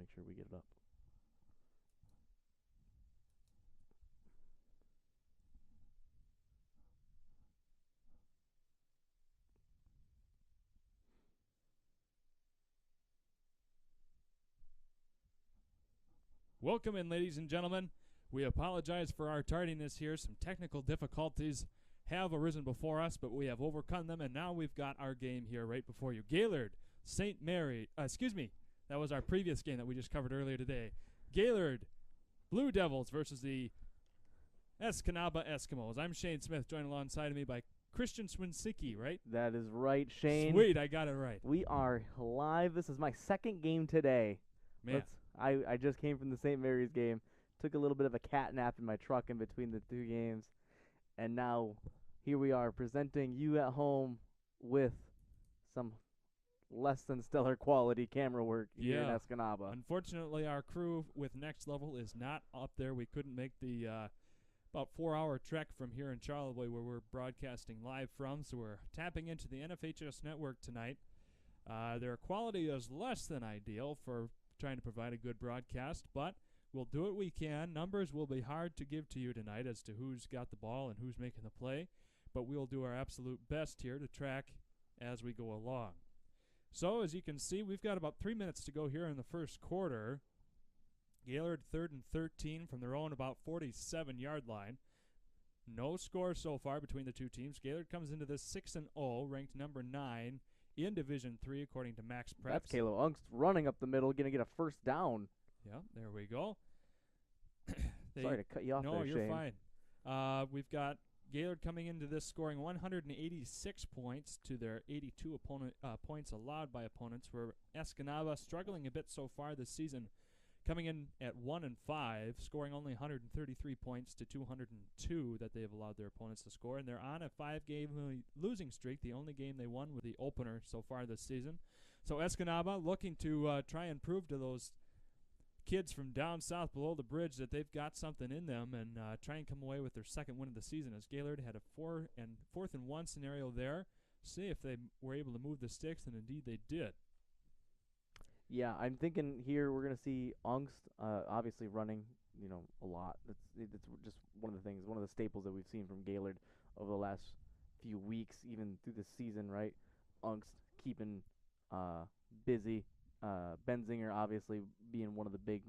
make sure we get it up. Welcome in, ladies and gentlemen. We apologize for our tardiness here. Some technical difficulties have arisen before us, but we have overcome them, and now we've got our game here right before you. Gaylord, St. Mary, that was our previous game that we just covered earlier today. Gaylord, Blue Devils versus the Escanaba Eskimos. I'm Shane Smith, joined alongside of me by Christian Swinsicki, right? That is right, Shane. Sweet, I got it right. We are live. This is my second game today. Man. I just came from the St. Mary's game. Took a little bit of a cat nap in my truck in between the two games. And now here we are presenting you at home with some less than stellar quality camera work here in Escanaba. Unfortunately, our crew with Next Level is not up there. We couldn't make the about 4-hour trek from here in Charlevoix where we're broadcasting live from, so we're tapping into the NFHS network tonight. Their quality is less than ideal for trying to provide a good broadcast, but we'll do what we can. Numbers will be hard to give to you tonight as to who's got the ball and who's making the play, but we'll do our absolute best here to track as we go along. So, as you can see, we've got about 3 minutes to go here in the first quarter. Gaylord 3rd and 13 from their own about 47-yard line. No score so far between the two teams. Gaylord comes into this 6-0, ranked number 9 in Division 3 according to Max Preps. That's Caleb Ungst running up the middle, going to get a first down. Yeah, there we go. Sorry to cut you off there, Shane. No, you're fine. We've got Gaylord coming into this scoring 186 points to their 82 points allowed by opponents, where Escanaba struggling a bit so far this season, coming in at 1-5, scoring only 133 points to 202 that they have allowed their opponents to score. And they're on a 5-game losing streak. The only game they won was the opener so far this season. So Escanaba looking to try and prove to those kids from down south below the bridge that they've got something in them and try and come away with their second win of the season, as Gaylord had a 4th and 1 scenario there. See if they were able to move the sticks, and indeed they did. Yeah, I'm thinking here we're going to see Ungst obviously running, a lot. It's just one of the things, one of the staples that we've seen from Gaylord over the last few weeks, even through the season, right? Ungst keeping busy. Benzinger obviously being one of the big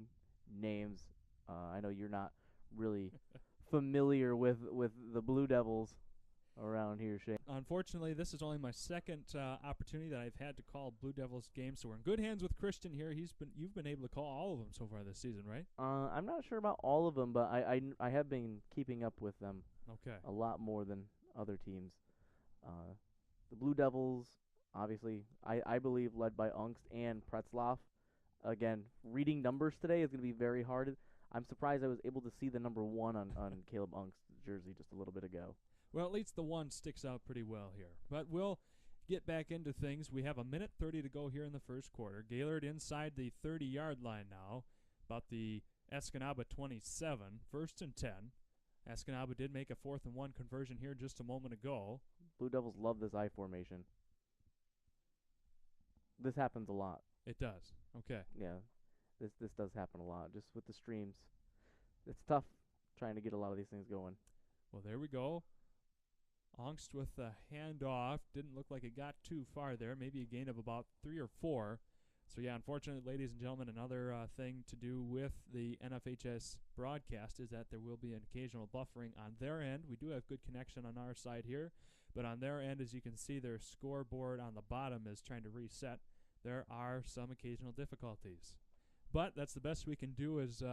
names. I know you're not really familiar with the Blue Devils around here, Shane. Unfortunately, this is only my second opportunity that I've had to call Blue Devils games, so we're in good hands with Christian here. You've been able to call all of them so far this season, right? I'm not sure about all of them, but I have been keeping up with them. Okay. A lot more than other teams. The Blue Devils, obviously, I believe led by Ungst and Pretzloff. Again, reading numbers today is going to be very hard. I'm surprised I was able to see the number 1 on Caleb Ungst's jersey just a little bit ago. Well, at least the 1 sticks out pretty well here. But we'll get back into things. We have 1:30 to go here in the first quarter. Gaylord inside the 30-yard line now, about the Escanaba 27, 1st and 10. Escanaba did make a 4th and 1 conversion here just a moment ago. Blue Devils love this I formation. This happens a lot. It does. Okay. Yeah, this does happen a lot. Just with the streams, it's tough trying to get a lot of these things going. Well, there we go. Ungst with the handoff. Didn't look like it got too far there. Maybe a gain of about 3 or 4. So, yeah, unfortunately, ladies and gentlemen, another thing to do with the NFHS broadcast is that there will be an occasional buffering on their end. We do have good connection on our side here, but on their end, as you can see, their scoreboard on the bottom is trying to reset. There are some occasional difficulties. But that's the best we can do, as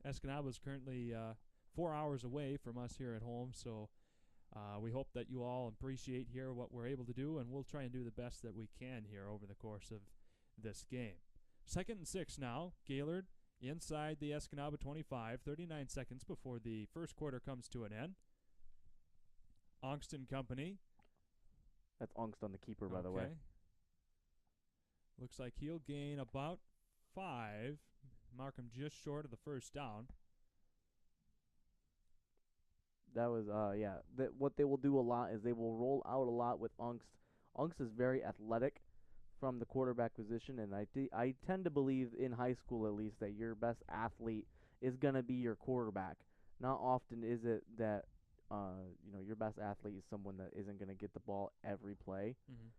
Escanaba is currently 4 hours away from us here at home, so we hope that you all appreciate here what we're able to do, and we'll try and do the best that we can here over the course of this game. 2nd and 6 now. Gaylord inside the Escanaba 25, 39 seconds before the first quarter comes to an end. Ungst and company. That's Ungst on the keeper, by the way. Looks like he'll gain about 5. Mark him just short of the first down. That was, what they will do a lot is they will roll out a lot with Ungst. Ungst is very athletic from the quarterback position, and I tend to believe in high school at least that your best athlete is gonna be your quarterback. Not often is it that your best athlete is someone that isn't gonna get the ball every play, Mm-hmm.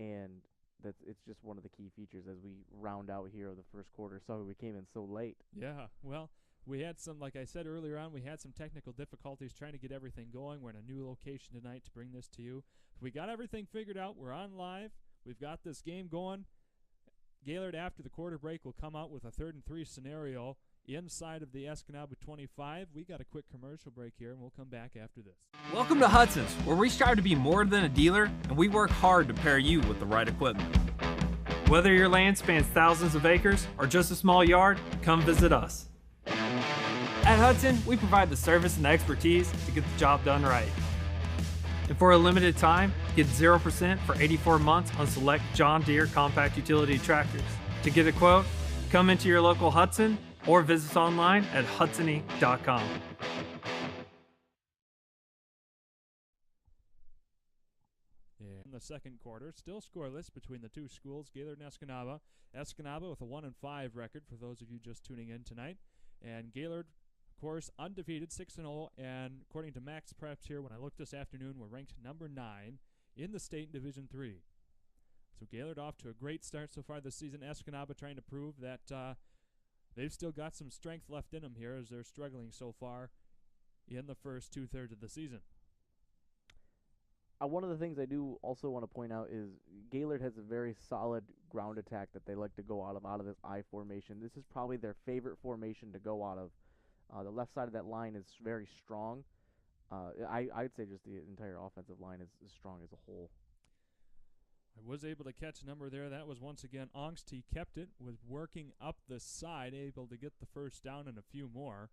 and it's just one of the key features as we round out here of the first quarter. Sorry we came in so late. Yeah, well, we had some, like I said earlier on, we had some technical difficulties trying to get everything going. We're in a new location tonight to bring this to you. We got everything figured out. We're on live. We've got this game going. Gaylord, after the quarter break, will come out with a 3rd and 3 scenario inside of the Escanaba 25. We got a quick commercial break here, and we'll come back after this. Welcome to Hudson's, where we strive to be more than a dealer, and we work hard to pair you with the right equipment. Whether your land spans thousands of acres or just a small yard, come visit us. At Hudson, we provide the service and expertise to get the job done right. And for a limited time, get 0% for 84 months on select John Deere compact utility tractors. To get a quote, come into your local Hudson or visit us online at hudsony.com. In the second quarter, still scoreless between the two schools, Gaylord and Escanaba. Escanaba with a 1-5 record for those of you just tuning in tonight. And Gaylord, of course, undefeated, 6-0. And according to Max Preps here, when I looked this afternoon, we're ranked number 9 in the state in Division 3. So Gaylord off to a great start so far this season. Escanaba trying to prove that they've still got some strength left in them here as they're struggling so far in the first 2/3 of the season. One of the things I do also want to point out is Gaylord has a very solid ground attack that they like to go out of this I formation. This is probably their favorite formation to go out of. The left side of that line is very strong. I'd say just the entire offensive line is strong as a whole. I was able to catch a number there. That was once again Angst. He kept it, was working up the side, able to get the first down and a few more.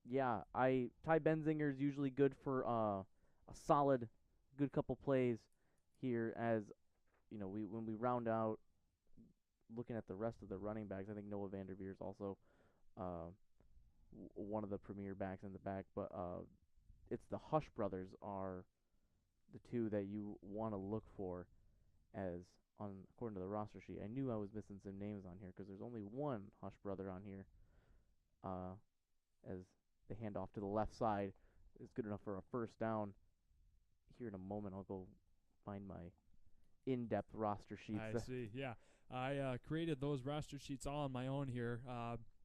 Yeah, Ty Benzinger's usually good for a solid, good couple plays here. As when we round out, looking at the rest of the running backs, I think Noah Vanderveer is also one of the premier backs in the back. But it's the Hush brothers are the two that you want to look for, as according to the roster sheet. I knew I was missing some names on here because there's only one Hush brother on here. As the handoff to the left side is good enough for a first down. Here in a moment, I'll go find my in-depth roster sheets. I see. Yeah, I created those roster sheets all on my own here.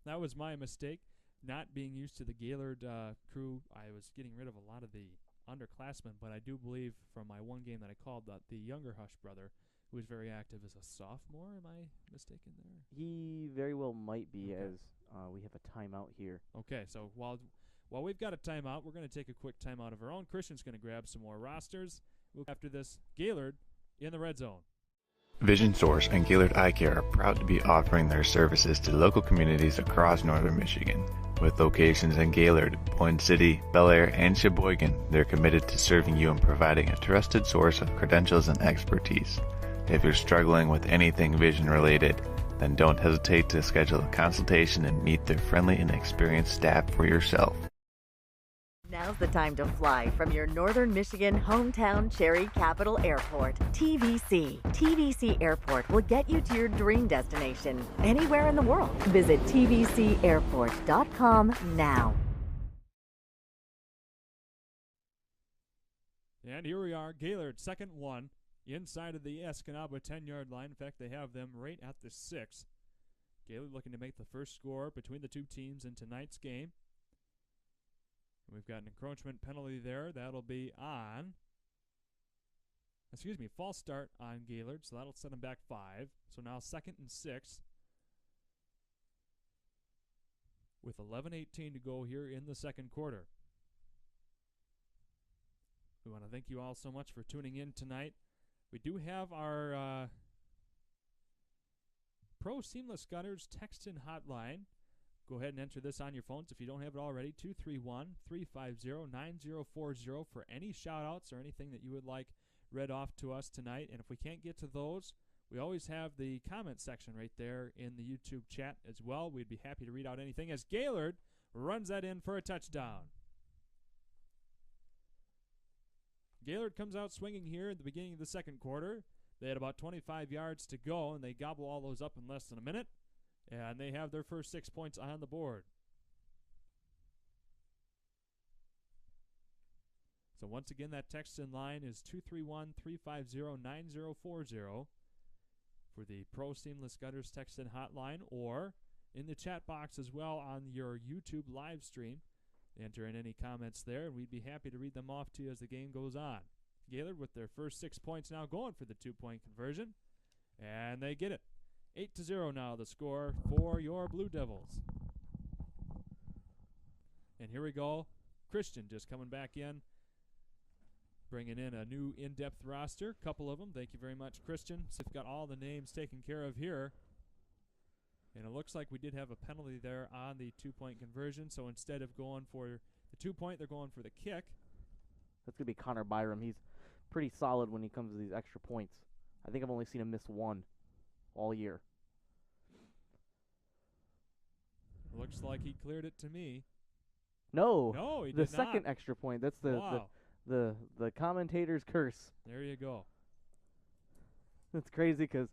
That was my mistake, not being used to the Gaylord crew. I was getting rid of a lot of the underclassmen, but I do believe from my one game that I called that the younger Hush brother, who is very active, is a sophomore. Am I mistaken there? He very well might be, Okay. as we have a timeout here. Okay, so while we've got a timeout, we're going to take a quick timeout of our own. Christian's going to grab some more rosters. After this, Gaylord in the red zone. Vision Source and Gaylord Eye Care are proud to be offering their services to local communities across northern Michigan. With locations in Gaylord, Point City, Bel Air, and Sheboygan, they're committed to serving you and providing a trusted source of credentials and expertise. If you're struggling with anything vision related, then don't hesitate to schedule a consultation and meet their friendly and experienced staff for yourself. Now's the time to fly from your northern Michigan hometown Cherry Capital Airport. TVC. TVC Airport will get you to your dream destination anywhere in the world. Visit tvcairport.com now. And here we are, Gaylord, second one, inside of the Escanaba 10-yard line. In fact, they have them right at the 6. Gaylord looking to make the first score between the two teams in tonight's game. We've got an encroachment penalty there. That'll be on, false start on Gaylord, so that'll set them back 5. So now 2nd and 6 with 11:18 to go here in the second quarter. We want to thank you all so much for tuning in tonight. We do have our Pro Seamless Gutters text-in hotline. Go ahead and enter this on your phones if you don't have it already, 231-350-9040 for any shout-outs or anything that you would like read off to us tonight. And if we can't get to those, we always have the comment section right there in the YouTube chat as well. We'd be happy to read out anything as Gaylord runs that in for a touchdown. Gaylord comes out swinging here at the beginning of the second quarter. They had about 25 yards to go, and they gobble all those up in less than a minute, and they have their first 6 points on the board. So once again, that text in line is 231-350-9040 for the Pro Seamless Gutters text in hotline, or in the chat box as well on your YouTube live stream. Enter in any comments there, and we'd be happy to read them off to you as the game goes on. Gaylord with their first 6 points now going for the 2-point conversion, and they get it. 8-0 now the score for your Blue Devils. And here we go. Christian just coming back in, bringing in a new in-depth roster, couple of them. Thank you very much, Christian. So we've got all the names taken care of here. And it looks like we did have a penalty there on the 2-point conversion, so instead of going for the 2-point, they're going for the kick. That's going to be Connor Byram. He's pretty solid when he comes to these extra points. I think I've only seen him miss one all year. Looks like he cleared it to me. No, he the did second not. extra point. That's the Wow. the commentator's curse. There you go. It's crazy because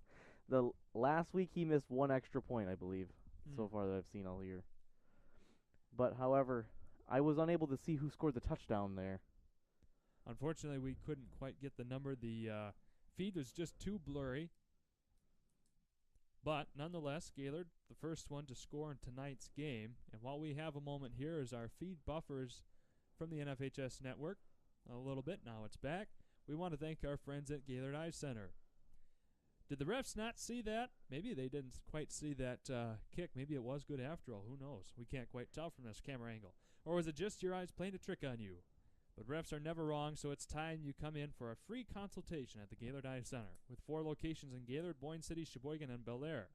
the last week he missed one extra point, I believe, so far that I've seen all year. But however, I was unable to see who scored the touchdown there. Unfortunately, we couldn't quite get the number. The feed was just too blurry. But nonetheless, Gaylord, the first one to score in tonight's game. And while we have a moment here as our feed buffers from the NFHS network, a little bit, now it's back, we want to thank our friends at Gaylord Eye Center. Did the refs not see that? Maybe they didn't quite see that kick. Maybe it was good after all. Who knows? We can't quite tell from this camera angle. Or was it just your eyes playing a trick on you? But refs are never wrong, so it's time you come in for a free consultation at the Gaylord Eye Center with 4 locations in Gaylord, Boyne City, Sheboygan, and Bel Air.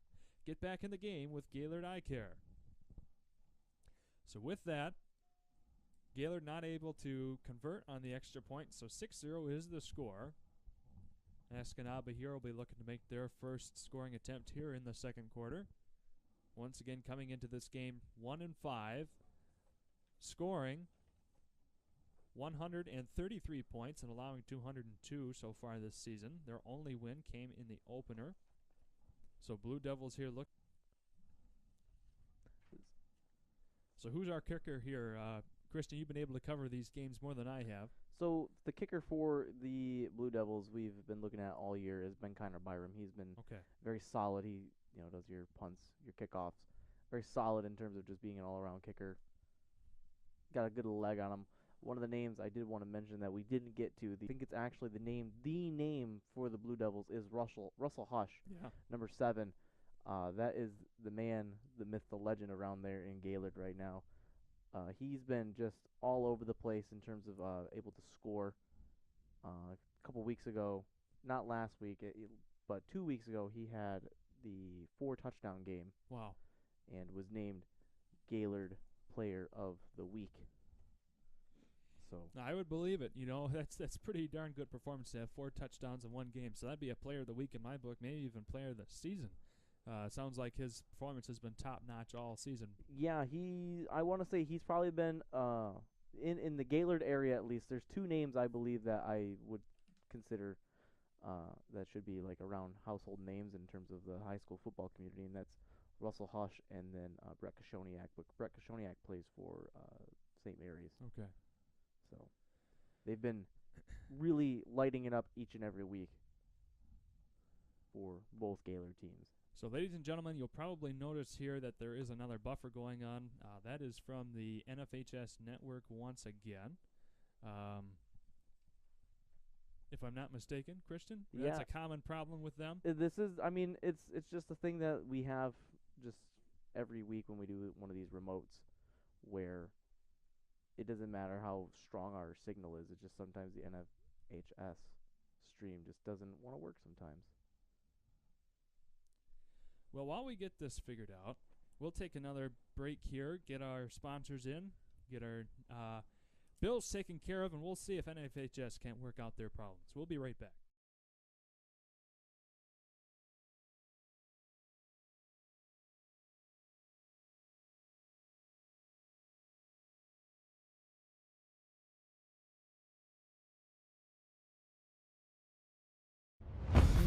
Get back in the game with Gaylord Eye Care. So with that, Gaylord not able to convert on the extra point, so 6-0 is the score. Escanaba here will be looking to make their first scoring attempt here in the second quarter. Once again, coming into this game 1-5, scoring 133 points and allowing 202 so far this season. Their only win came in the opener. So Blue Devils here look. So who's our kicker here? Christian, you've been able to cover these games more than I have. So the kicker for the Blue Devils we've been looking at all year has been Connor Byram. He's been very solid. He does your punts, your kickoffs. Very solid in terms of just being an all-around kicker. Got a good leg on him. One of the names I did want to mention that we didn't get to, I think it's actually the name for the Blue Devils is Russell Hush, number 7. That is the man, the myth, the legend around there in Gaylord right now. He's been just all over the place in terms of able to score. A couple weeks ago, not last week, but 2 weeks ago, he had the 4-touchdown game. Wow. And was named Gaylord Player of the Week. So I would believe it. That's pretty darn good performance to have 4 touchdowns in one game. So that'd be a Player of the Week in my book, maybe even Player of the Season. Sounds like his performance has been top-notch all season. Yeah, I want to say he's probably been in the Gaylord area at least. There's 2 names I believe that I would consider that should be like around household names in terms of the high school football community, and that's Russell Hush and then Brett Kashoniak. But Brett Kashoniak plays for St. Mary's. Okay. So they've been really lighting it up each and every week for both Gaylord teams. So, ladies and gentlemen, you'll probably notice here that there is another buffer going on. That is from the NFHS network once again. If I'm not mistaken, Christian, that's a common problem with them. This is, it's just a thing that we have just every week when we do one of these remotes, where it doesn't matter how strong our signal is. It's just sometimes the NFHS stream just doesn't want to work sometimes. Well, while we get this figured out, we'll take another break here, get our sponsors in, get our bills taken care of, and we'll see if NFHS can't work out their problems. We'll be right back.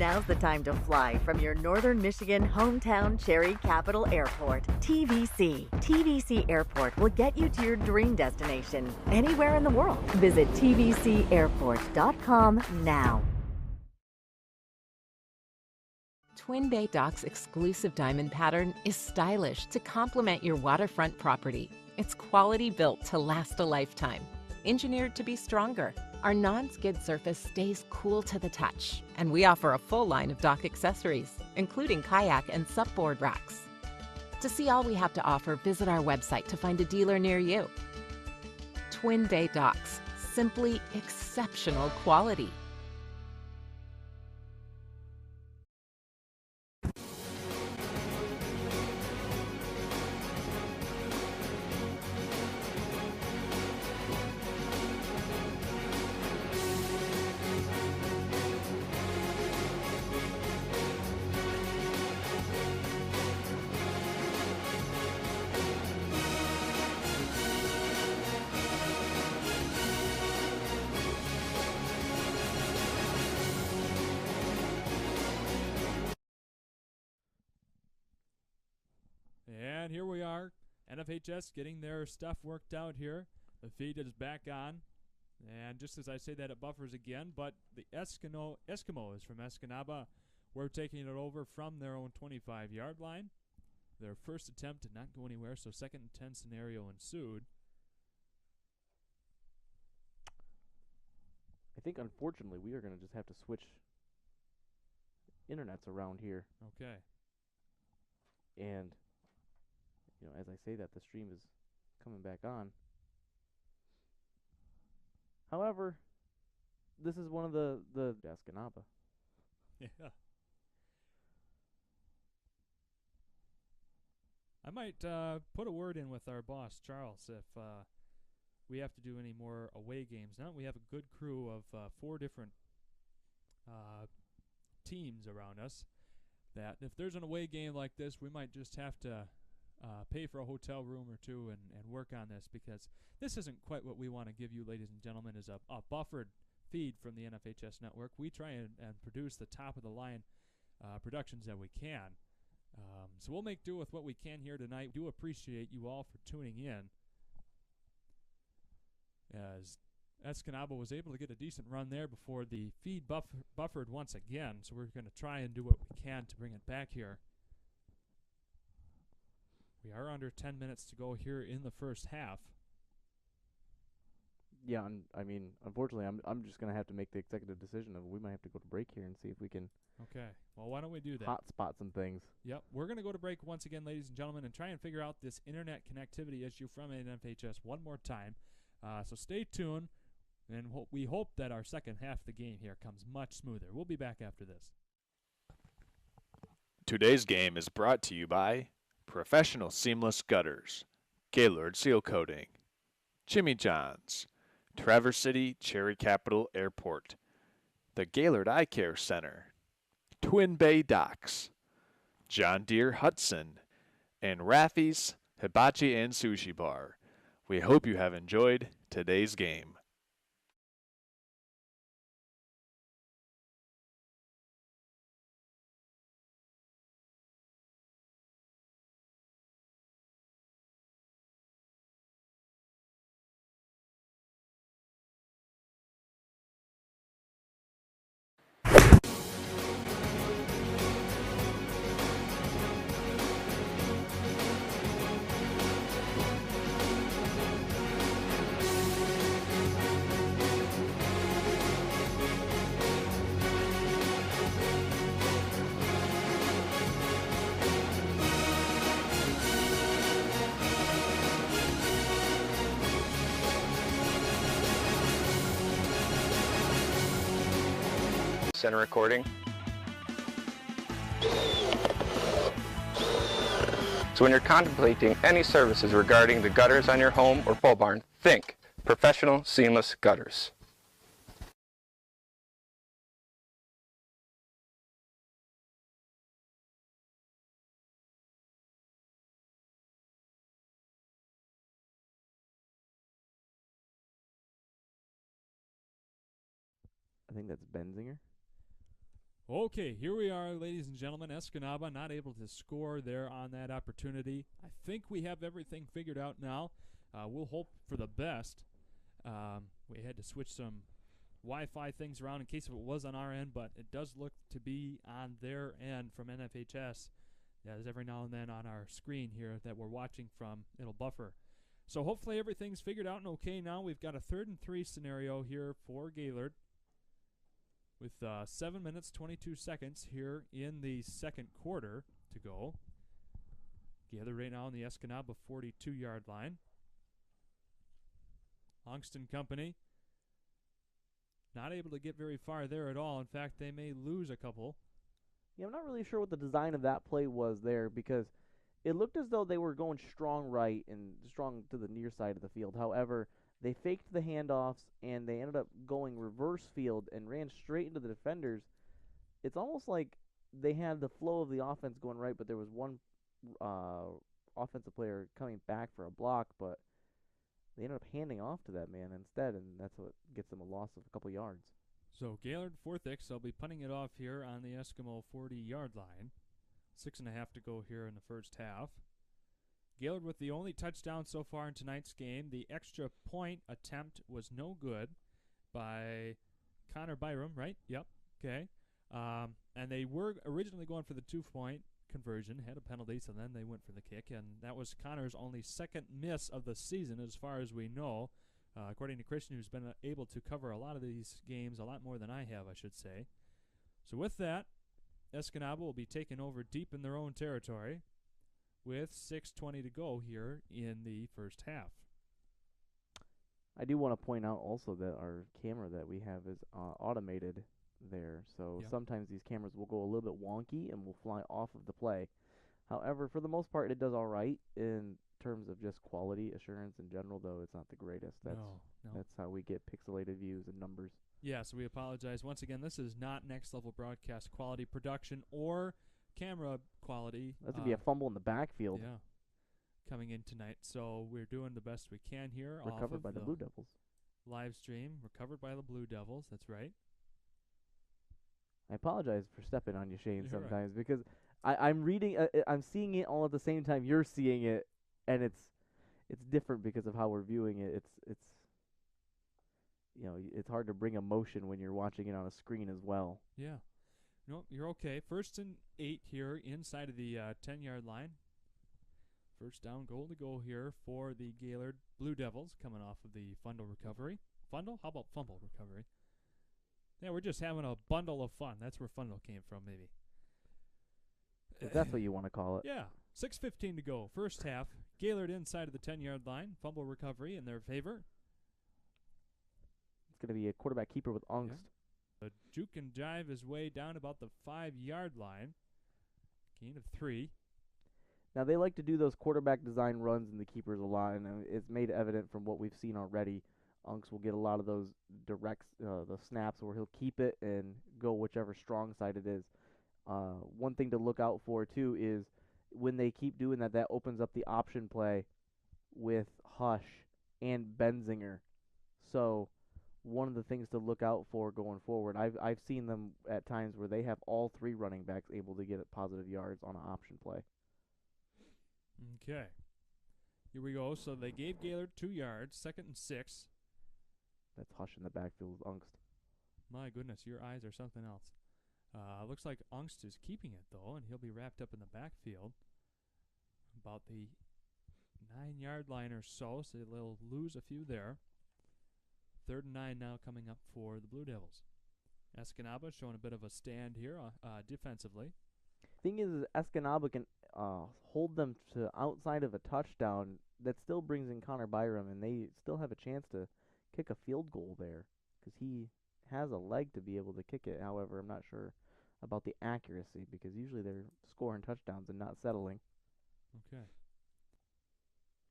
Now's the time to fly from your northern Michigan hometown Cherry Capital Airport. TVC. TVC Airport will get you to your dream destination anywhere in the world. Visit tvcairport.com now. Twin Bay Dock's exclusive diamond pattern is stylish to complement your waterfront property. It's quality built to last a lifetime, engineered to be stronger. Our non-skid surface stays cool to the touch, and we offer a full line of dock accessories, including kayak and supboard racks. To see all we have to offer, visit our website to find a dealer near you. Twin Bay Docks, simply exceptional quality. And here we are, NFHS getting their stuff worked out here. The feed is back on. And just as I say that, it buffers again. But the Eskimos from Escanaba were taking it over from their own 25-yard line. Their first attempt did not go anywhere, so 2nd and 10 scenario ensued. I think, unfortunately, we are going to just have to switch internets around here. Okay. And, you know, as I say that, the stream is coming back on. However, this is one of the Escanaba. Yeah. I might put a word in with our boss, Charles, if we have to do any more away games. Now we have a good crew of 4 different teams around us, that if there's an away game like this, we might just have to pay for a hotel room or two and work on this, because this isn't quite what we want to give you, ladies and gentlemen, is a buffered feed from the NFHS network. We try and produce the top-of-the-line productions that we can. So we'll make do with what we can here tonight. We do appreciate you all for tuning in, as Escanaba was able to get a decent run there before the feed buffered once again. So we're going to try and do what we can to bring it back here. We are under 10 minutes to go here in the first half. Yeah, and I mean, unfortunately, I'm just gonna have to make the executive decision of we might have to go to break here and see if we can. Okay. Well, why don't we do that? Hotspot some things. Yep. We're going to go to break once again, ladies and gentlemen, and try and figure out this internet connectivity issue from NFHS one more time. So stay tuned, and we hope that our second half of the game here comes much smoother. We'll be back after this. Today's game is brought to you by Professional Seamless Gutters, Gaylord Seal Coating, Jimmy John's, Traverse City Cherry Capital Airport, the Gaylord Eye Care Center, Twin Bay Docks, John Deere Hudson, and Raffy's Hibachi and Sushi Bar. We hope you have enjoyed today's game. Center recording. So when you're contemplating any services regarding the gutters on your home or pole barn, think Professional Seamless Gutters. I think that's Benzinger. Okay, here we are, ladies and gentlemen. Escanaba not able to score there on that opportunity. I think we have everything figured out now. We'll hope for the best. We had to switch some Wi-Fi things around in case if it was on our end, but it does look to be on their end from NFHS. Yeah, there's every now and then on our screen here that we're watching from, it'll buffer. So hopefully everything's figured out and okay now. We've got a 3rd and 3 scenario here for Gaylord with 7 minutes, 22 seconds here in the second quarter to go. Gaylord right now on the Escanaba 42-yard line. Ongston Company not able to get very far there at all. In fact, they may lose a couple. Yeah, I'm not really sure what the design of that play was there because it looked as though they were going strong right and strong to the near side of the field. However, they faked the handoffs and they ended up going reverse field and ran straight into the defenders. It's almost like they had the flow of the offense going right, but there was one offensive player coming back for a block, but they ended up handing off to that man instead, and that's what gets them a loss of a couple yards. So Gaylord Forthix, they'll be punting it off here on the Eskimo 40-yard line. 6.5 to go here in the first half. Gaylord with the only touchdown so far in tonight's game. The extra point attempt was no good by Connor Byram, right? Yep. Okay. And they were originally going for the 2-point conversion, had a penalty, so then they went for the kick, and that was Connor's only second miss of the season as far as we know. According to Christian, who's been able to cover a lot of these games, a lot more than I have, I should say. So with that, Escanaba will be taken over deep in their own territory with 6:20 to go here in the first half. I do want to point out also that our camera that we have is automated there, so Yep. sometimes these cameras will go a little bit wonky and will fly off of the play. However, for the most part, it does all right in terms of just quality assurance in general, though it's not the greatest. That's how we get pixelated views and numbers. Yeah, so we apologize. Once again, this is not next-level broadcast quality production or camera quality. That's going to be a fumble in the backfield. Yeah, coming in tonight. So we're doing the best we can here. Recovered by the Blue Devils. Live stream, recovered by the Blue Devils. That's right. I apologize for stepping on you, Shane, You're sometimes because I'm reading, I'm seeing it all at the same time you're seeing it, and it's different because of how we're viewing it. It's you know, it's hard to bring emotion when you're watching it on a screen as well. Yeah. No, you're okay. 1st and 8 here inside of the 10-yard line. First down goal to go here for the Gaylord Blue Devils coming off of the fumble recovery. Fundle? How about fumble recovery? Yeah, we're just having a bundle of fun. That's where fundle came from, maybe. If that's what you want to call it. Yeah. 6:15 to go. First half. Gaylord inside of the 10-yard line. Fumble recovery in their favor. It's going to be a quarterback keeper with angst. Yeah. Juke and jive his way down about the 5-yard line. Gain of 3. Now, they like to do those quarterback design runs in the keepers a lot, and it's made evident from what we've seen already. Unks will get a lot of those direct the snaps where he'll keep it and go whichever strong side it is. One thing to look out for, too, is when they keep doing that, that opens up the option play with Hush and Benzinger. So one of the things to look out for going forward, I've seen them at times where they have all 3 running backs able to get positive yards on an option play. Okay. Here we go. So they gave Gaylord 2 yards, 2nd and 6. That's Hush in the backfield with Angst. My goodness, your eyes are something else. Looks like Angst is keeping it, though, and he'll be wrapped up in the backfield. About the 9-yard line or so, so they'll lose a few there. 3rd and 9 now coming up for the Blue Devils. Escanaba showing a bit of a stand here defensively. Thing is, Escanaba can hold them to outside of a touchdown. That still brings in Connor Byram, and they still have a chance to kick a field goal there because he has a leg to be able to kick it. However, I'm not sure about the accuracy because usually they're scoring touchdowns and not settling. Okay.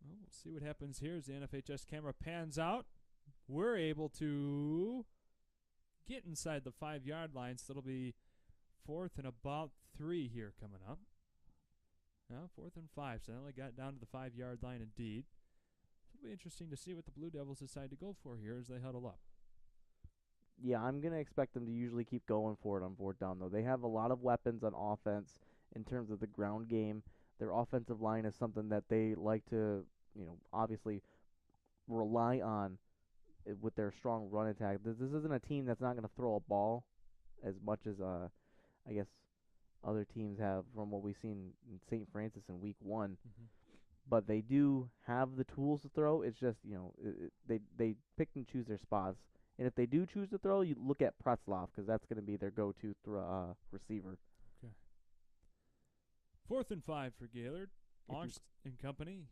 Well, we'll see what happens here as the NFHS camera pans out. We're able to get inside the 5-yard line, so it'll be 4th and about 3 here coming up. 4th and 5, so they only got down to the 5-yard line indeed. It'll be interesting to see what the Blue Devils decide to go for here as they huddle up. Yeah, I'm gonna expect them to usually keep going for it on fourth down though. They have a lot of weapons on offense in terms of the ground game. Their offensive line is something that they like to, obviously rely on with their strong run attack. This isn't a team that's not gonna throw a ball as much as I guess other teams have from what we've seen in St. Francis in week 1. Mm-hmm. But they do have the tools to throw. It's just, they pick and choose their spots. And if they do choose to throw, you look at Pretzloff because that's going to be their go-to receiver. Okay. 4th and 5 for Gaylord. Ongst and company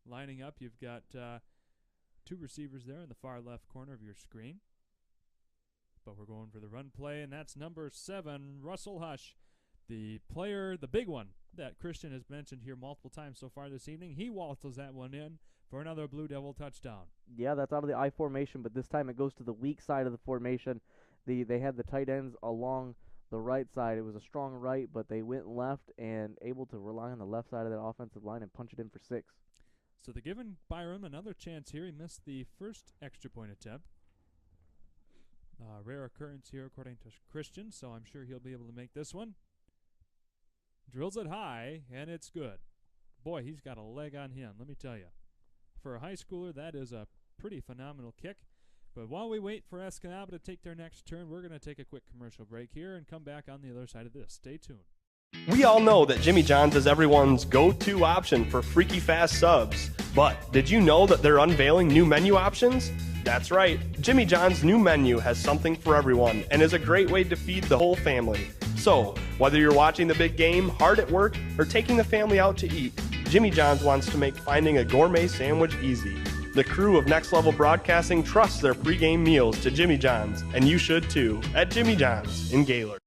lining up. You've got 2 receivers there in the far left corner of your screen. But we're going for the run play, and that's number 7, Russell Hush. The player, the big one that Christian has mentioned here multiple times so far this evening. He waltzes that one in for another Blue Devil touchdown. Yeah, that's out of the I formation, but this time it goes to the weak side of the formation. They had the tight ends along the right side. It was a strong right, but they went left and able to rely on the left side of that offensive line and punch it in for 6. So they're giving Byram another chance here. He missed the first extra point attempt. Rare occurrence here according to Christian, so I'm sure he'll be able to make this one. Drills it high, and it's good. Boy, he's got a leg on him, let me tell you. For a high schooler, that is a pretty phenomenal kick. But while we wait for Escanaba to take their next turn, we're going to take a quick commercial break here and come back on the other side of this. Stay tuned. We all know that Jimmy John's is everyone's go-to option for freaky fast subs. But did you know that they're unveiling new menu options? That's right, Jimmy John's new menu has something for everyone and is a great way to feed the whole family. So, whether you're watching the big game, hard at work, or taking the family out to eat, Jimmy John's wants to make finding a gourmet sandwich easy. The crew of Next Level Broadcasting trusts their pregame meals to Jimmy John's, and you should too, at Jimmy John's in Gaylord.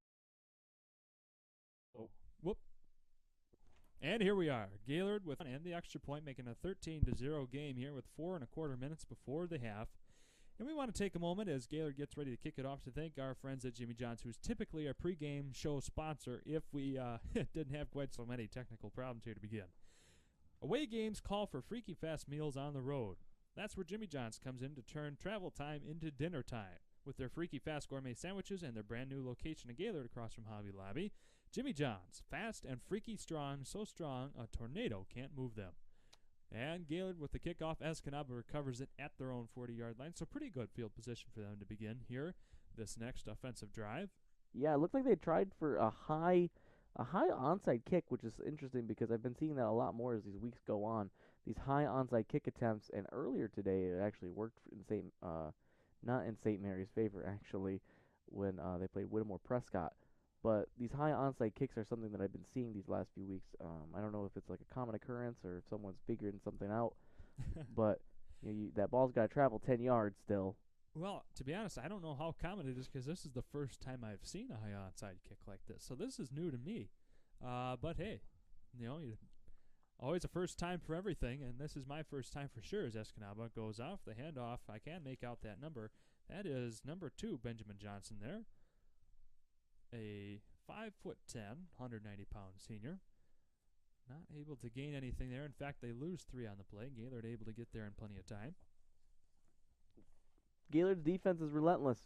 Whoop. And here we are, Gaylord with and the extra point, making a 13-0 game here with 4 1/4 minutes before the half. And we want to take a moment as Gaylord gets ready to kick it off to thank our friends at Jimmy John's, who's typically our pregame show sponsor if we didn't have quite so many technical problems here to begin. Away games call for freaky fast meals on the road. That's where Jimmy John's comes in to turn travel time into dinner time. With their freaky fast gourmet sandwiches and their brand new location in Gaylord across from Hobby Lobby, Jimmy John's, fast and freaky strong, so strong a tornado can't move them. And Gaylord with the kickoff, Escanaba recovers it at their own 40-yard line. So pretty good field position for them to begin here, this next offensive drive. Yeah, it looked like they tried for a high onside kick, which is interesting because I've been seeing that a lot more as these weeks go on. These high onside kick attempts, and earlier today it actually worked in not in St. Mary's favor actually, when they played Whittemore Prescott. But these high onside kicks are something that I've been seeing these last few weeks. I don't know if it's like a common occurrence or if someone's figuring something out, but that ball's got to travel 10 yards still. Well, to be honest, I don't know how common it is because this is the first time I've seen a high onside kick like this. So this is new to me. But hey, always a first time for everything, and this is my first time for sure as Escanaba goes off. The handoff, I can make out that number. That is number 2, Benjamin Johnson there. A 5'10", 190-pound senior. Not able to gain anything there. In fact, they lose 3 on the play. Gaylord able to get there in plenty of time. Gaylord's defense is relentless.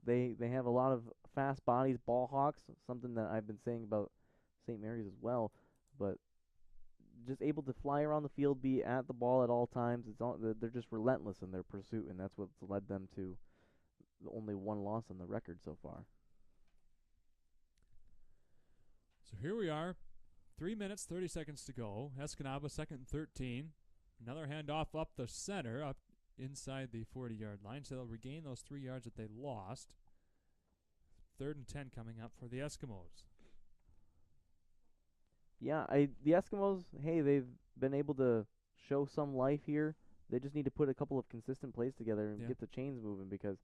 They have a lot of fast bodies, ball hawks, something that I've been saying about St. Mary's as well. But just able to fly around the field, be at the ball at all times. They're just relentless in their pursuit, and that's what's led them to only 1 loss on the record so far. So here we are, 3 minutes, 30 seconds to go. Escanaba 2nd and 13. Another handoff up the center, up inside the 40-yard line. So they'll regain those 3 yards that they lost. 3rd and 10 coming up for the Eskimos. Yeah, the Eskimos, hey, they've been able to show some life here. They just need to put a couple of consistent plays together and get the chains moving because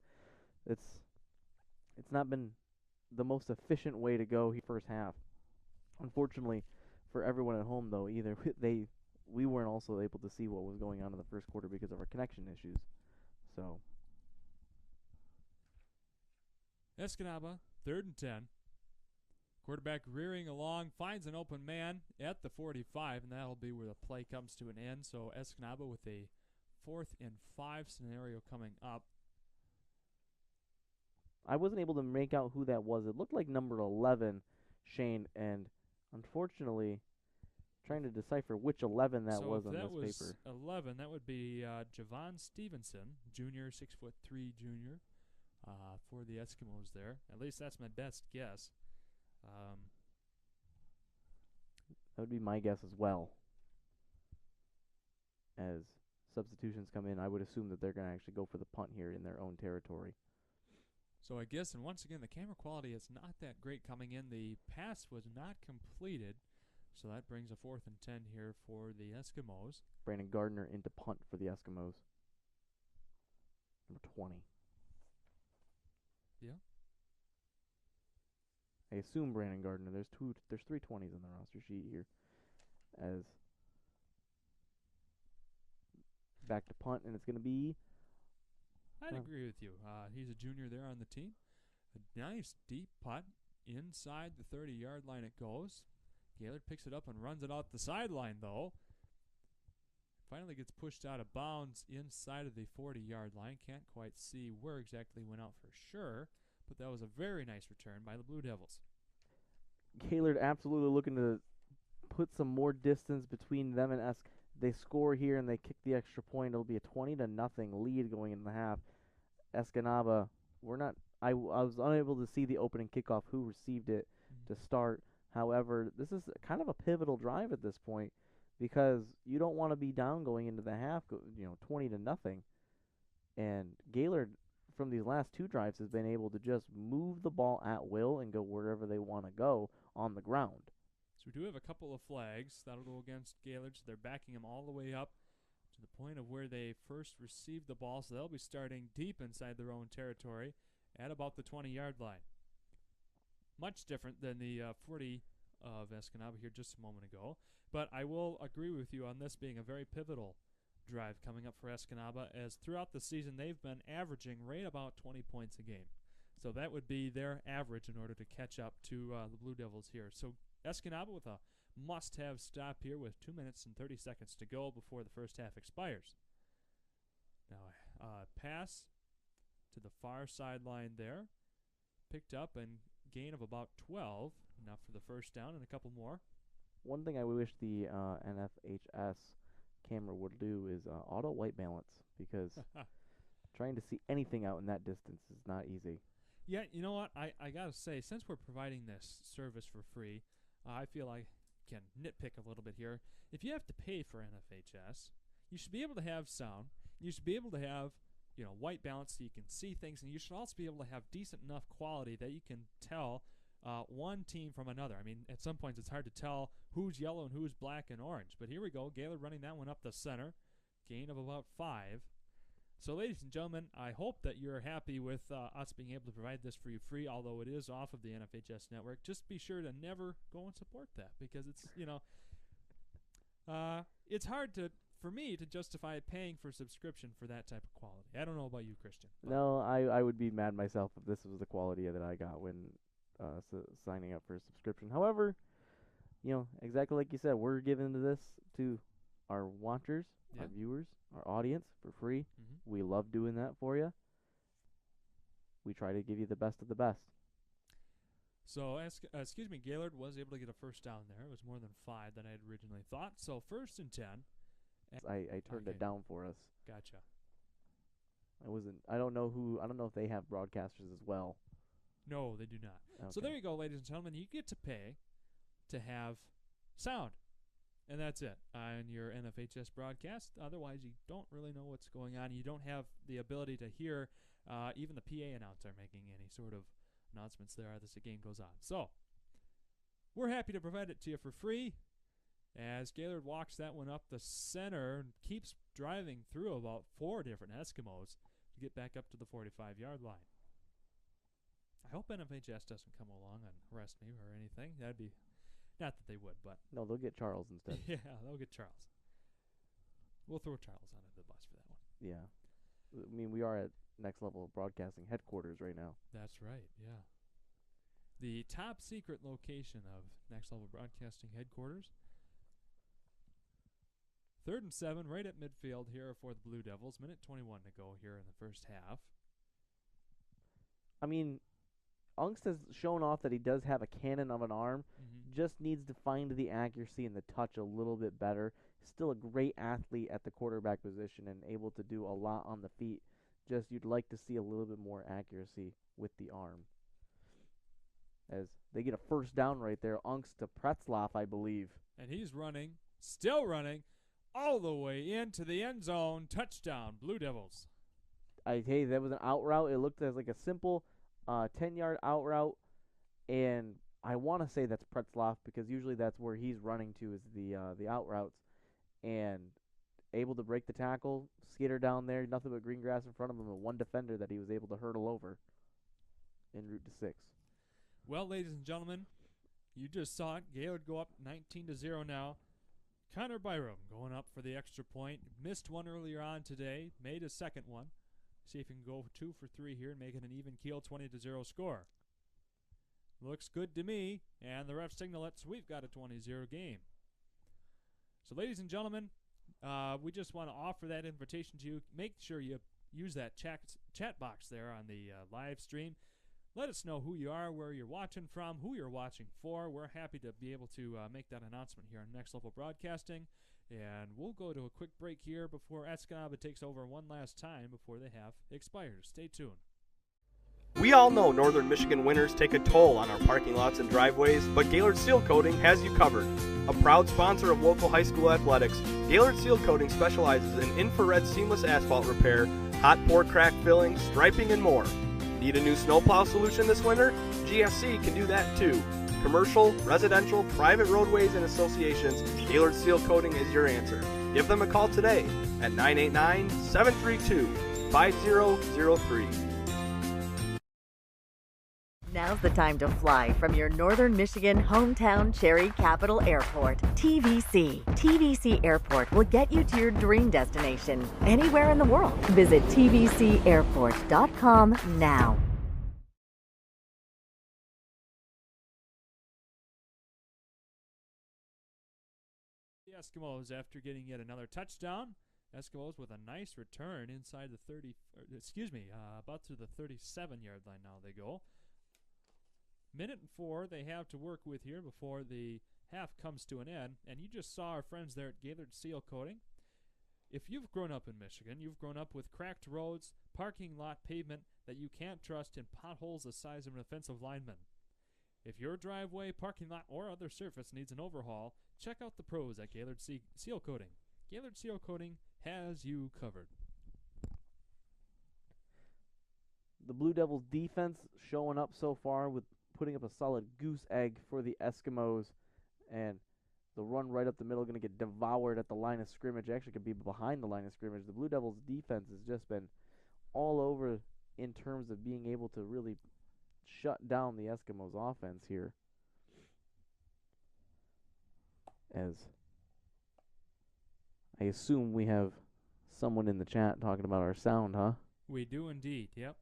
it's not been the most efficient way to go here first half. Unfortunately for everyone at home, though, we weren't also able to see what was going on in the first quarter because of our connection issues. So Escanaba, 3rd and 10. Quarterback rearing along, finds an open man at the 45, and that'll be where the play comes to an end. So Escanaba with a 4th and 5 scenario coming up. I wasn't able to make out who that was. It looked like number 11, Shane, and unfortunately, trying to decipher which 11 that so was if on that this was paper. 11, that would be Javon Stevenson, junior, 6'3" junior, for the Eskimos there. At least that's my best guess. That would be my guess as well. As substitutions come in, I would assume that they're going to actually go for the punt here in their own territory. So I guess, and once again, the camera quality is not that great coming in. The pass was not completed, so that brings a 4th and 10 here for the Eskimos. Brandon Gardner into punt for the Eskimos. Number 20. Yeah. I assume Brandon Gardner. There's 3 20s on the roster sheet here. As back to punt, and it's going to be... I'd agree with you. He's a junior there on the team. A nice deep putt. Inside the 30-yard line it goes. Gaylord picks it up and runs it out the sideline, though. Finally gets pushed out of bounds inside of the 40-yard line. Can't quite see where exactly went out for sure, but that was a very nice return by the Blue Devils. Gaylord absolutely looking to put some more distance between them and Esk. They score here and they kick the extra point. It'll be a 20-0 lead going into the half. Escanaba, I was unable to see the opening kickoff who received it to start. However, this is kind of a pivotal drive at this point because you don't want to be down going into the half, 20-0. And Gaylord, from these last 2 drives, has been able to just move the ball at will and go wherever they want to go on the ground. So we do have a couple of flags. That'll go against Gaylord, so they're backing them all the way up to the point of where they first received the ball. So they'll be starting deep inside their own territory at about the 20-yard line. Much different than the 40 of Escanaba here just a moment ago. But I will agree with you on this being a very pivotal drive coming up for Escanaba, as throughout the season they've been averaging right about 20 points a game. So that would be their average in order to catch up to the Blue Devils here. So Escanaba with a must-have stop here with 2 minutes and 30 seconds to go before the first half expires. Now, pass to the far sideline there. Picked up and gain of about 12. Enough for the first down and a couple more. One thing I wish the NFHS camera would do is auto white balance, because trying to see anything out in that distance is not easy. Yeah, you know what? I got to say, since we're providing this service for free, I feel I can nitpick a little bit here. If you have to pay for NFHS, you should be able to have sound. You should be able to have white balance so you can see things, and you should also be able to have decent enough quality that you can tell one team from another. I mean, at some points it's hard to tell who's yellow and who's black and orange. But here we go. Gaylord running that one up the center. Gain of about 5. So, ladies and gentlemen, I hope that you're happy with us being able to provide this for you free, although it is off of the NFHS network. Just be sure to never go and support that, because it's, it's hard for me to justify paying for subscription for that type of quality. I don't know about you, Christian. No, I would be mad myself if this was the quality that I got when signing up for a subscription. However, exactly like you said, we're giving this to our watchers, our viewers, our audience for free. Mm-hmm. We love doing that for you. We try to give you the best of the best. So, Gaylord was able to get a first down there. It was more than 5 than I had originally thought. So, 1st and 10. I turned it down for us. Gotcha. I don't know if they have broadcasters as well. No, they do not. Okay. So there you go, ladies and gentlemen. You get to pay to have sound. And that's it on your NFHS broadcast. Otherwise, you don't really know what's going on. You don't have the ability to hear even the PA announcer making any sort of announcements there as the game goes on. So we're happy to provide it to you for free, as Gaylord walks that one up the center and keeps driving through about 4 different Eskimos to get back up to the 45-yard line. I hope NFHS doesn't come along and arrest me or anything. That'd be, not that they would, but. No, they'll get Charles instead. Yeah, they'll get Charles. We'll throw Charles under the bus for that one. Yeah. I mean, we are at Next Level Broadcasting headquarters right now. That's right, yeah. The top secret location of Next Level Broadcasting headquarters. 3rd and 7, right at midfield here for the Blue Devils. Minute 21 to go here in the first half. I mean, Ungst has shown off that he does have a cannon of an arm. Just needs to find the accuracy and the touch a little bit better. Still a great athlete at the quarterback position and able to do a lot on the feet. Just you'd like to see a little bit more accuracy with the arm. As they get a first down right there, Ungst to Pretzloff, I believe. And he's running, still running, all the way into the end zone. Touchdown, Blue Devils. Hey, that was an out route. It looked as like a simple 10-yard out route, and I want to say that's Pretzloff because usually that's where he's running to is the out routes, and able to break the tackle, skitter down there, nothing but green grass in front of him, and one defender that he was able to hurdle over en route to 6. Well, ladies and gentlemen, you just saw it. Gaylord go up 19-0 now. Connor Byram going up for the extra point. Missed one earlier on today, made a second one. See if he can go 2 for 3 here and make it an even keel 20-0 score. Looks good to me, and the ref signal lets we've got a 20-0 game. So, ladies and gentlemen, we just want to offer that invitation to you. Make sure you use that chat box there on the live stream. Let us know who you are, where you're watching from, who you're watching for. We're happy to be able to make that announcement here on Next Level Broadcasting. And we'll go to a quick break here before Escanaba takes over one last time before the half expires. Stay tuned. We all know northern Michigan winters take a toll on our parking lots and driveways, but Gaylord Seal Coating has you covered. A proud sponsor of local high school athletics, Gaylord Seal Coating specializes in infrared seamless asphalt repair, hot pour crack filling, striping, and more. Need a new snowplow solution this winter? GSC can do that too. Commercial, residential, private roadways, and associations, Gaylord Seal Coating is your answer. Give them a call today at 989-732-5003. Now's the time to fly from your northern Michigan hometown Cherry Capital Airport. TVC. TVC Airport will get you to your dream destination anywhere in the world. Visit tvcairport.com now. The Eskimos, after getting yet another touchdown, Eskimos with a nice return inside the 30, about to the 37-yard line now they go. Minute and 4 they have to work with here before the half comes to an end. And you just saw our friends there at Gaylord Seal Coating. If you've grown up in Michigan, you've grown up with cracked roads, parking lot pavement that you can't trust, and potholes the size of an offensive lineman. If your driveway, parking lot, or other surface needs an overhaul, check out the pros at Gaylord Seal Coating. Gaylord Seal Coating has you covered. The Blue Devils defense showing up so far with putting up a solid goose egg for the Eskimos, and the run right up the middle going to get devoured at the line of scrimmage. Actually could be behind the line of scrimmage. The Blue Devils defense has just been all over in terms of being able to really shut down the Eskimos offense here. As I assume we have someone in the chat talking about our sound, huh? We do indeed, yep.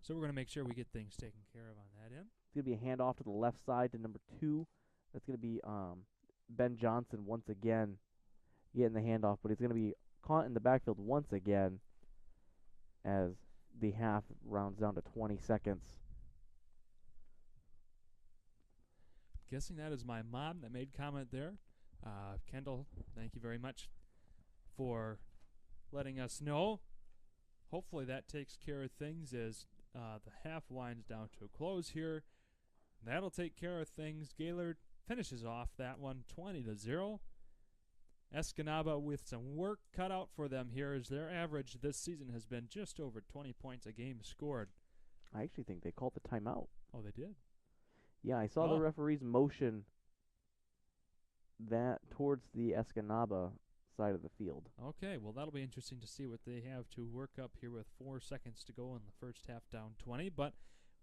So we're going to make sure we get things taken care of on that end. It's going to be a handoff to the left side to number 2. That's going to be Ben Johnson once again getting the handoff, but he's going to be caught in the backfield once again as the half rounds down to 20 seconds. Guessing that is my mom that made comment there. Kendall, thank you very much for letting us know. Hopefully that takes care of things as the half winds down to a close here. That'll take care of things. Gaylord finishes off that one 20-0. Escanaba with some work cut out for them here as their average this season has been just over 20 points a game scored. I actually think they called the timeout. Oh, they did? Yeah, I saw the referees motion that towards the Escanaba side of the field. Okay, well, that'll be interesting to see what they have to work up here with 4 seconds to go in the first half, down 20. But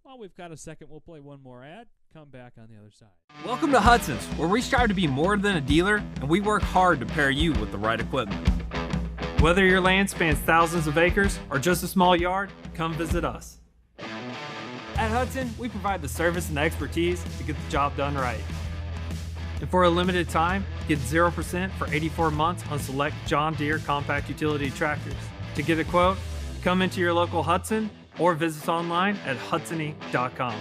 while we've got a second, we'll play one more ad. Come back on the other side. Welcome to Hudson's, where we strive to be more than a dealer, and we work hard to pair you with the right equipment. Whether your land spans thousands of acres or just a small yard, come visit us. At Hudson, we provide the service and expertise to get the job done right. And for a limited time, get 0% for 84 months on select John Deere compact utility tractors. To get a quote, Come into your local Hudson or visit us online at hudsony.com.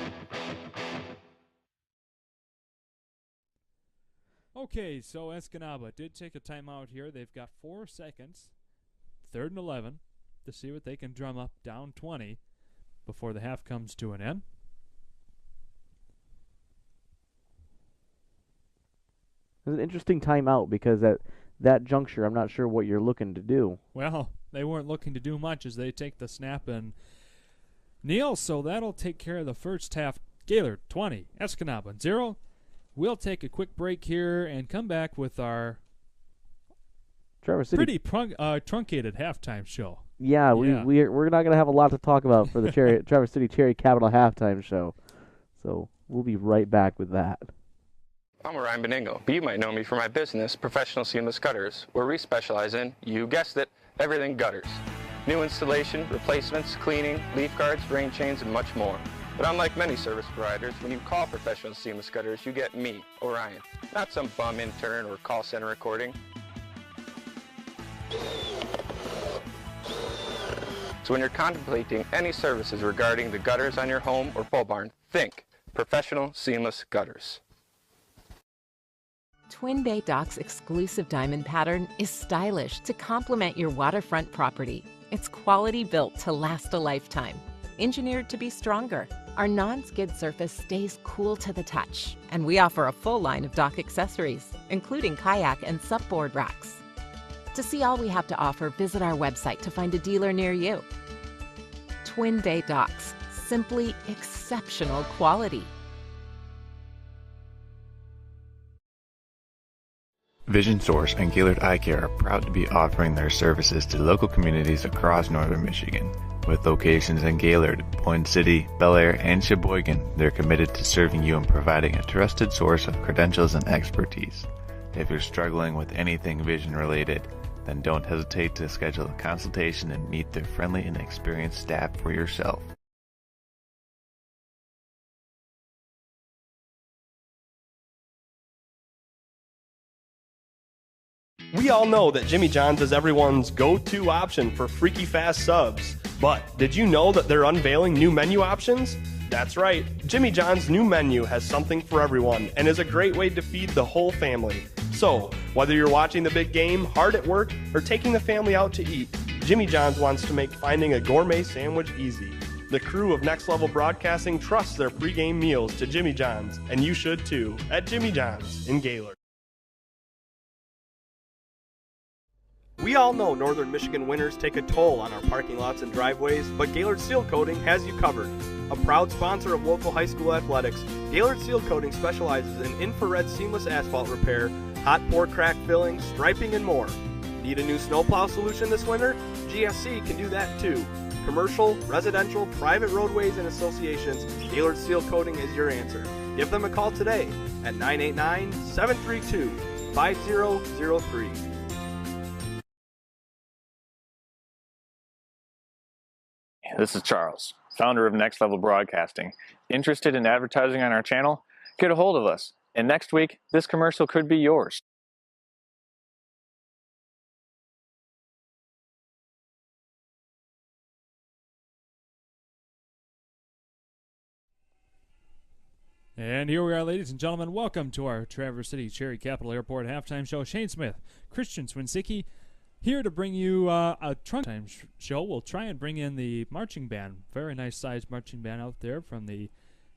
Okay, so Escanaba did take a timeout here. They've got 4 seconds, 3rd and 11, to see what they can drum up down 20 before the half comes to an end. It's an interesting timeout because at that juncture, I'm not sure what you're looking to do. Well, they weren't looking to do much as they take the snap and kneel, so that'll take care of the first half. Gaylord 20, Escanaba 0. We'll take a quick break here and come back with our Traverse City. pretty truncated halftime show. Yeah, we're not gonna have a lot to talk about for the Traverse City Cherry Capital halftime show, so we'll be right back with that. I'm Ryan Beningo, but you might know me for my business, Professional Seamless Gutters, where we specialize in, you guessed it, everything gutters. New installation, replacements, cleaning, leaf guards, rain chains, and much more. But unlike many service providers, when you call Professional Seamless Gutters, you get me, Orion, not some bum intern or call center recording. So when you're contemplating any services regarding the gutters on your home or pole barn, think Professional Seamless Gutters. Twin Bay Dock's exclusive diamond pattern is stylish to complement your waterfront property. It's quality built to last a lifetime. Engineered to be stronger, our non-skid surface stays cool to the touch, and we offer a full line of dock accessories, including kayak and supboard racks. To see all we have to offer, visit our website to find a dealer near you. Twin Bay Docks, simply exceptional quality. Vision Source and Gaylord Eye Care are proud to be offering their services to local communities across northern Michigan. With locations in Gaylord, Point City, Bel Air, and Sheboygan, they're committed to serving you and providing a trusted source of credentials and expertise. If you're struggling with anything vision related, then don't hesitate to schedule a consultation and meet their friendly and experienced staff for yourself. We all know that Jimmy John's is everyone's go-to option for freaky fast subs. But did you know that they're unveiling new menu options? That's right, Jimmy John's new menu has something for everyone and is a great way to feed the whole family. So, whether you're watching the big game, hard at work, or taking the family out to eat, Jimmy John's wants to make finding a gourmet sandwich easy. The crew of Next Level Broadcasting trusts their pregame meals to Jimmy John's, and you should too, at Jimmy John's in Gaylord. We all know northern Michigan winters take a toll on our parking lots and driveways, but Gaylord Seal Coating has you covered. A proud sponsor of local high school athletics, Gaylord Seal Coating specializes in infrared seamless asphalt repair, hot pour crack filling, striping, and more. Need a new snowplow solution this winter? GSC can do that too. Commercial, residential, private roadways, and associations, Gaylord Seal Coating is your answer. Give them a call today at 989-732-5003. This is Charles, founder of Next Level Broadcasting. Interested in advertising on our channel? Get a hold of us, and next week, this commercial could be yours. And here we are, ladies and gentlemen. Welcome to our Traverse City Cherry Capital Airport halftime show. Shane Smith, Christian Swinsicki, here to bring you a trunk time show. We'll try and bring in the marching band. Very nice sized marching band out there from the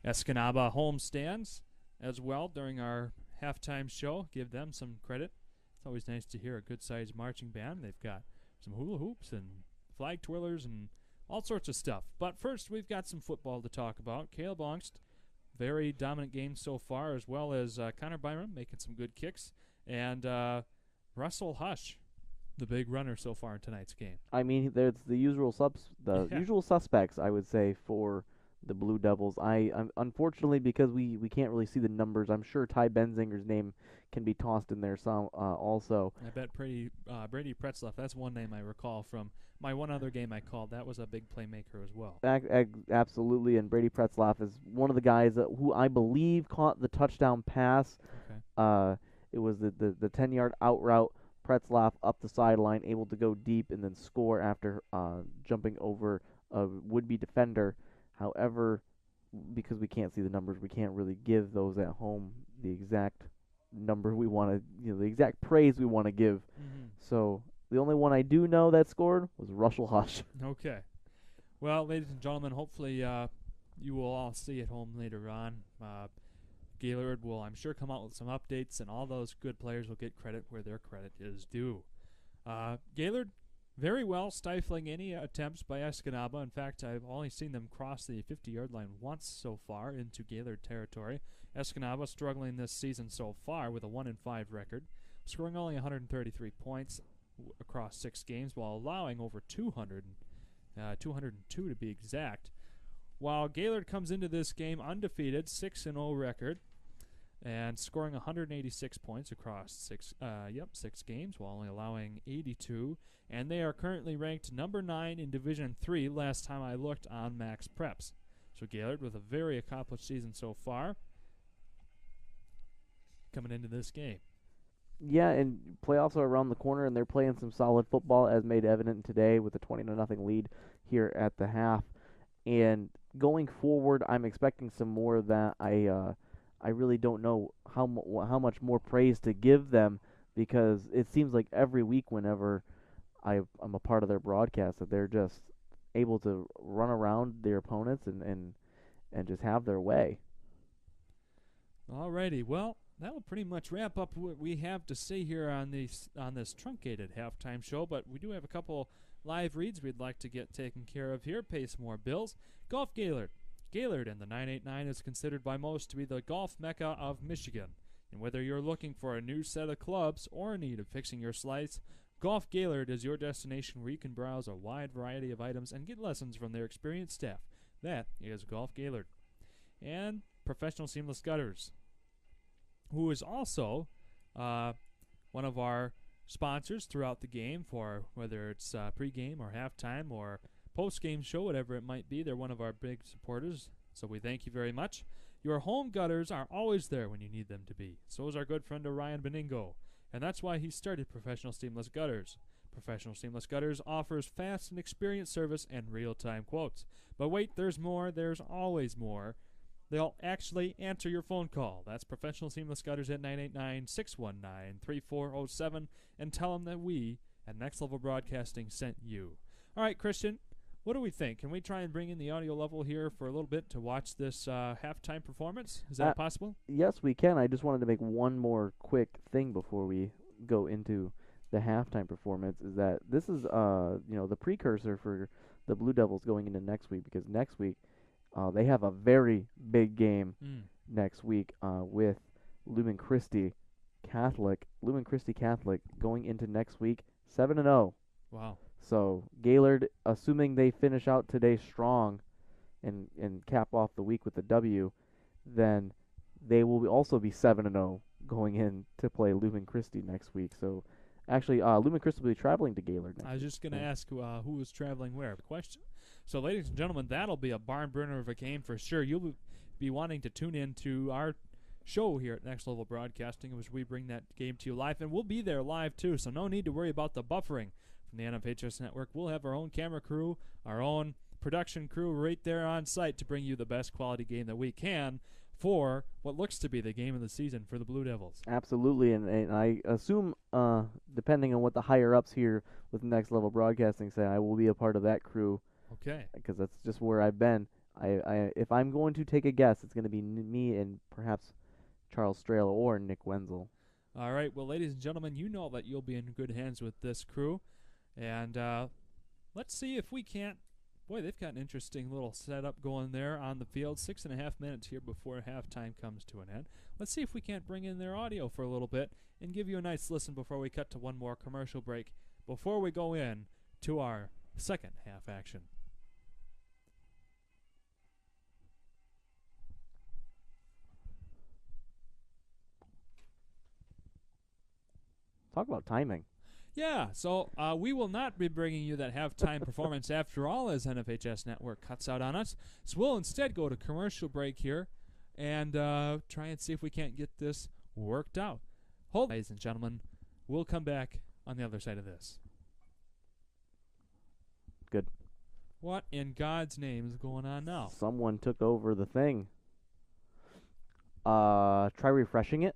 Escanaba home stands as well during our halftime show. Give them some credit. It's always nice to hear a good sized marching band. They've got some hula hoops and flag twirlers and all sorts of stuff. But first, we've got some football to talk about. Caleb Ongst, very dominant game so far, as well as Connor Byram making some good kicks. And Russell Hush, the big runner so far in tonight's game. I mean, there's the usual usual suspects, I would say, for the Blue Devils. I'm unfortunately, because we can't really see the numbers, I'm sure Ty Benzinger's name can be tossed in there some also. I bet Brady Pretzlaff, that's one name I recall from my one other game I called. That was a big playmaker as well. Absolutely, and Brady Pretzlaff is one of the guys who I believe caught the touchdown pass. Okay. It was the 10-yard out route Pretzlaff up the sideline, able to go deep and then score after jumping over a would-be defender. However, because we can't see the numbers, we can't really give those at home the exact number we want to, the exact praise we want to give. Mm-hmm. So the only one I do know that scored was Russell Hush. Okay. Well, ladies and gentlemen, hopefully you will all see at home later on. Gaylord will, I'm sure, come out with some updates, and all those good players will get credit where their credit is due. Gaylord very well stifling any attempts by Escanaba. In fact, I've only seen them cross the 50-yard line once so far into Gaylord territory. Escanaba struggling this season so far with a 1-5 record, scoring only 133 points across 6 games while allowing over 202 to be exact. While Gaylord comes into this game undefeated, 6-0 record, and scoring 186 points across 6 games while only allowing 82. And they are currently ranked number 9 in Division 3 last time I looked on Max Preps. So Gaylord with a very accomplished season so far coming into this game. Yeah, and playoffs are around the corner, and they're playing some solid football, as made evident today with a 20-0 lead here at the half. And going forward, I'm expecting some more of that. I really don't know how much more praise to give them, because it seems like every week whenever I'm a part of their broadcast that they're just able to run around their opponents and just have their way. Alrighty, well, that will pretty much wrap up what we have to say here on this truncated halftime show, but we do have a couple live reads we'd like to get taken care of here, pay some more bills. Golf Gaylord. Gaylord in the 989 is considered by most to be the golf mecca of Michigan. And whether you're looking for a new set of clubs or in need of fixing your slice, Golf Gaylord is your destination where you can browse a wide variety of items and get lessons from their experienced staff. That is Golf Gaylord. And Professional Seamless Gutters, who is also one of our sponsors throughout the game, for whether it's pregame or halftime or post-game show, whatever it might be. They're one of our big supporters, so we thank you very much. Your home gutters are always there when you need them to be. So is our good friend Orion Beningo, and that's why he started Professional Seamless Gutters. Professional Seamless Gutters offers fast and experienced service and real-time quotes. But wait, there's more. There's always more. They'll actually answer your phone call. That's Professional Seamless Gutters at 989-619-3407, and tell them that we at Next Level Broadcasting sent you. All right, Christian, what do we think? Can we try and bring in the audio level here for a little bit to watch this halftime performance? Is that possible? Yes, we can. I just wanted to make one more quick thing before we go into the halftime performance, is that this is the precursor for the Blue Devils going into next week, because next week they have a very big game next week with Lumen Christi Catholic. Lumen Christi Catholic going into next week 7-0. Wow. So Gaylord, assuming they finish out today strong and cap off the week with the W, then they will also be 7-0 going in to play Lumen Christi next week. So actually, Lumen Christi will be traveling to Gaylord next week. I was just going to ask who is traveling where. Question. So, ladies and gentlemen, that'll be a barn burner of a game for sure. You'll be wanting to tune in to our show here at Next Level Broadcasting, as we bring that game to you live, and we'll be there live too, so no need to worry about the buffering from the NFHS Network. We'll have our own camera crew, our own production crew right there on site to bring you the best quality game that we can for what looks to be the game of the season for the Blue Devils. Absolutely, and I assume, depending on what the higher-ups here with Next Level Broadcasting say, I will be a part of that crew. Okay. Because that's just where I've been. If I'm going to take a guess, it's going to be me and perhaps Charles Strail or Nick Wenzel. All right, well, ladies and gentlemen, you know that you'll be in good hands with this crew. And let's see if we can't. Boy, they've got an interesting little setup going there on the field. 6.5 minutes here before halftime comes to an end. Let's see if we can't bring in their audio for a little bit and give you a nice listen before we cut to one more commercial break, before we go in to our second half action. Talk about timing. Yeah, so we will not be bringing you that halftime performance after all, as NFHS Network cuts out on us. So we'll instead go to commercial break here and try and see if we can't get this worked out. Hold, ladies and gentlemen. We'll come back on the other side of this. Good. What in God's name is going on now? Someone took over the thing. Try refreshing it.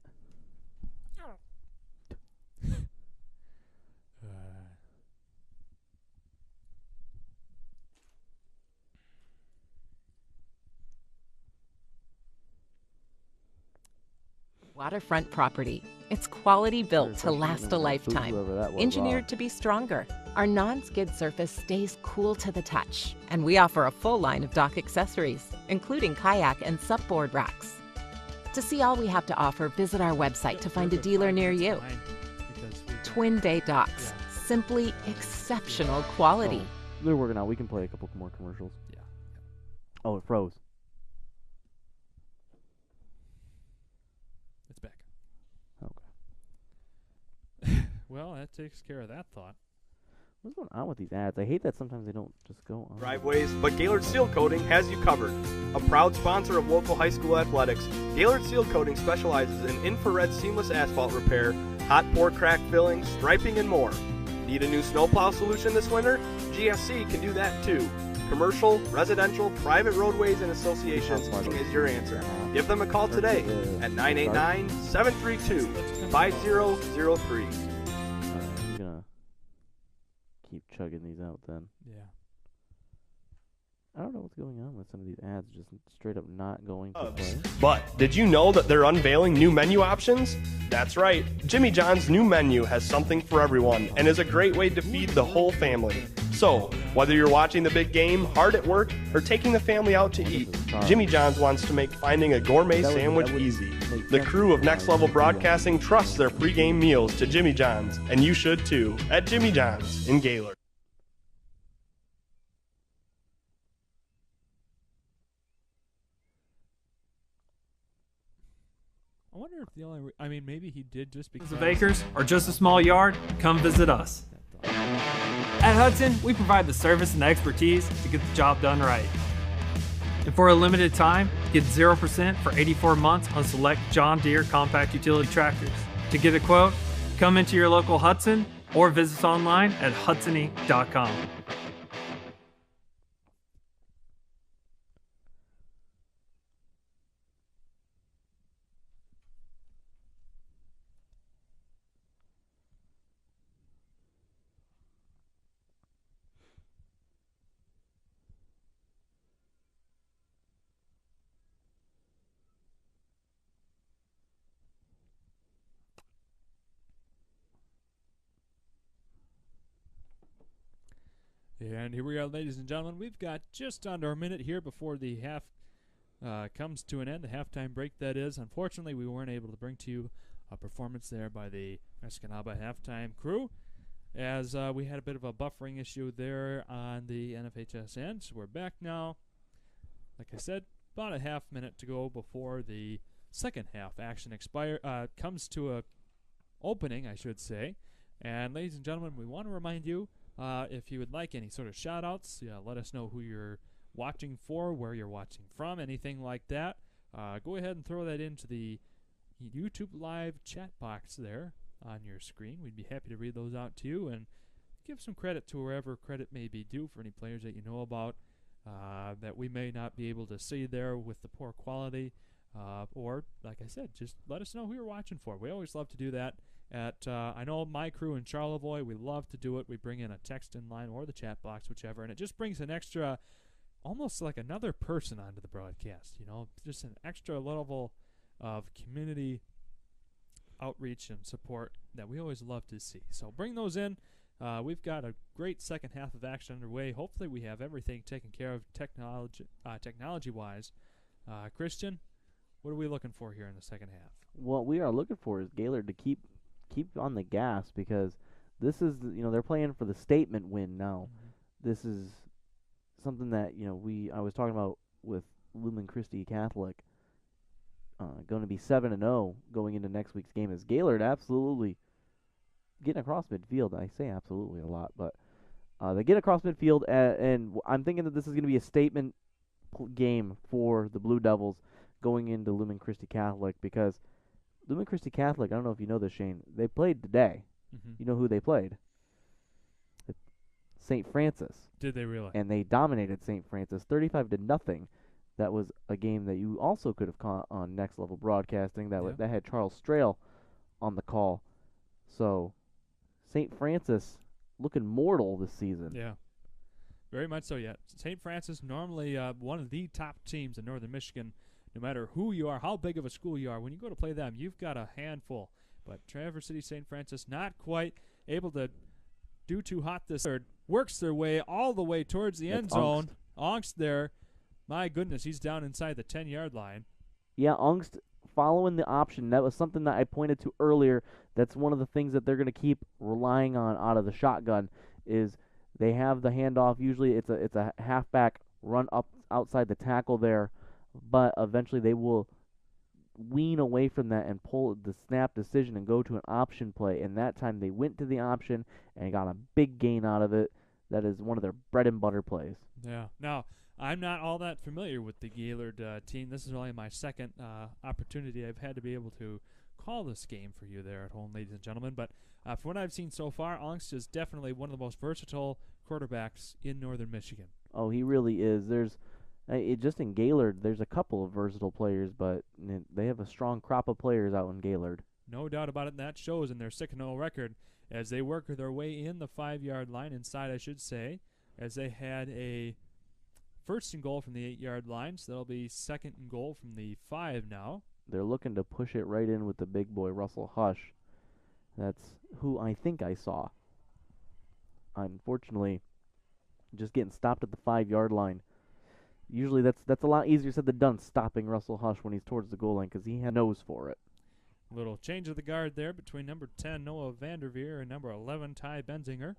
Waterfront property. It's quality built to Refreshing last it a and lifetime. whoever that was, Engineered to be stronger. Our non-skid surface stays cool to the touch. And we offer a full line of dock accessories, including kayak and supboard racks. To see all we have to offer, visit our website to find a dealer near you. Twin Bay Docks. Simply exceptional quality. Oh, they're working out. We can play a couple more commercials. Yeah. Oh, it froze. It's back. Okay. Well, that takes care of that thought. What's going on with these ads? I hate that sometimes they don't just go on. Driveways, but Gaylord Seal Coating has you covered. A proud sponsor of local high school athletics, Gaylord Seal Coating specializes in infrared seamless asphalt repair, hot pour crack filling, striping, and more. Need a new snowplow solution this winter? GSC can do that too. Commercial, residential, private roadways, and associations is your answer. Give them a call today at 989-732-5003. I'm gonna keep chugging these out then. Yeah. I don't know what's going on with some of these ads, just straight up not going to play. But did you know that they're unveiling new menu options? That's right. Jimmy John's new menu has something for everyone and is a great way to feed the whole family. So, whether you're watching the big game, hard at work, or taking the family out to eat, Jimmy John's wants to make finding a gourmet sandwich easy. The crew of Next Level Broadcasting trusts their pregame meals to Jimmy John's, and you should too, at Jimmy John's in Gaylord. I wonder if the only... I mean, maybe he did just because... Of acres or just a small yard, come visit us. At Hudson, we provide the service and expertise to get the job done right. And for a limited time, get 0% for 84 months on select John Deere compact utility tractors. To get a quote, come into your local Hudson or visit us online at hudsony.com. And here we are, ladies and gentlemen. We've got just under a minute here before the half comes to an end, the halftime break, that is. Unfortunately, we weren't able to bring to you a performance there by the Escanaba halftime crew, as we had a bit of a buffering issue there on the NFHS end. So we're back now. Like I said, about a half minute to go before the second half action comes to a opening, I should say. And ladies and gentlemen, we want to remind you, if you would like any sort of shout-outs, let us know who you're watching for, where you're watching from, anything like that. Go ahead and throw that into the YouTube Live chat box there on your screen. We'd be happy to read those out to you and give some credit to wherever credit may be due for any players that you know about that we may not be able to see there with the poor quality. Or, like I said, just let us know who you're watching for. We always love to do that. I know my crew in Charlevoix, we love to do it. We bring in a text in line or the chat box, whichever, and it just brings an extra, almost like another person onto the broadcast, just an extra level of community outreach and support that we always love to see. So bring those in. We've got a great second half of action underway. Hopefully we have everything taken care of technology-wise. Christian, what are we looking for here in the second half? What we are looking for is Gaylord to keep on the gas, because this is, they're playing for the statement win now. Mm-hmm. This is something that, I was talking about with Lumen Christi Catholic, going to be 7-0 going into next week's game. Is Gaylord absolutely getting across midfield? I say absolutely a lot, but they get across midfield, and I'm thinking that this is going to be a statement game for the Blue Devils going into Lumen Christi Catholic, because Lumen Christi Catholic, I don't know if you know this, Shane, they played today. Mm-hmm. You know who they played? St. Francis. Did they really? And they dominated St. Francis 35-0. That was a game that you also could have caught on Next Level Broadcasting. That had Charles Strail on the call. So St. Francis looking mortal this season. Yeah, very much so. Yeah, St. Francis normally one of the top teams in Northern Michigan. No matter who you are, how big of a school you are, when you go to play them, you've got a handful. But Traverse City St. Francis not quite able to do too hot this third. Works their way all the way towards the end zone. Ongst there. My goodness, he's down inside the 10-yard line. Yeah, Ongst following the option. That was something that I pointed to earlier. That's one of the things that they're going to keep relying on out of the shotgun is they have the handoff. Usually it's a halfback run up outside the tackle there, but eventually they will wean away from that and pull the snap decision and go to an option play. And that time they went to the option and got a big gain out of it. That is one of their bread and butter plays. Yeah. Now, I'm not all that familiar with the Gaylord team. This is only my second opportunity I've had to be able to call this game for you there at home, ladies and gentlemen. But from what I've seen so far, Ongst is definitely one of the most versatile quarterbacks in Northern Michigan. Oh, he really is. Just in Gaylord, there's a couple of versatile players, but they have a strong crop of players out in Gaylord. No doubt about it, and that shows in their 6-0 record as they work their way in the 5-yard line, inside I should say, as they had a first and goal from the 8-yard line, so that'll be second and goal from the 5 now. They're looking to push it right in with the big boy, Russell Hush. That's who I think I saw. Unfortunately, just getting stopped at the 5-yard line. Usually that's a lot easier said than done, stopping Russell Hush when he's towards the goal line because he knows for it. Little change of the guard there between number 10, Noah Vanderveer, and number 11, Ty Benzinger.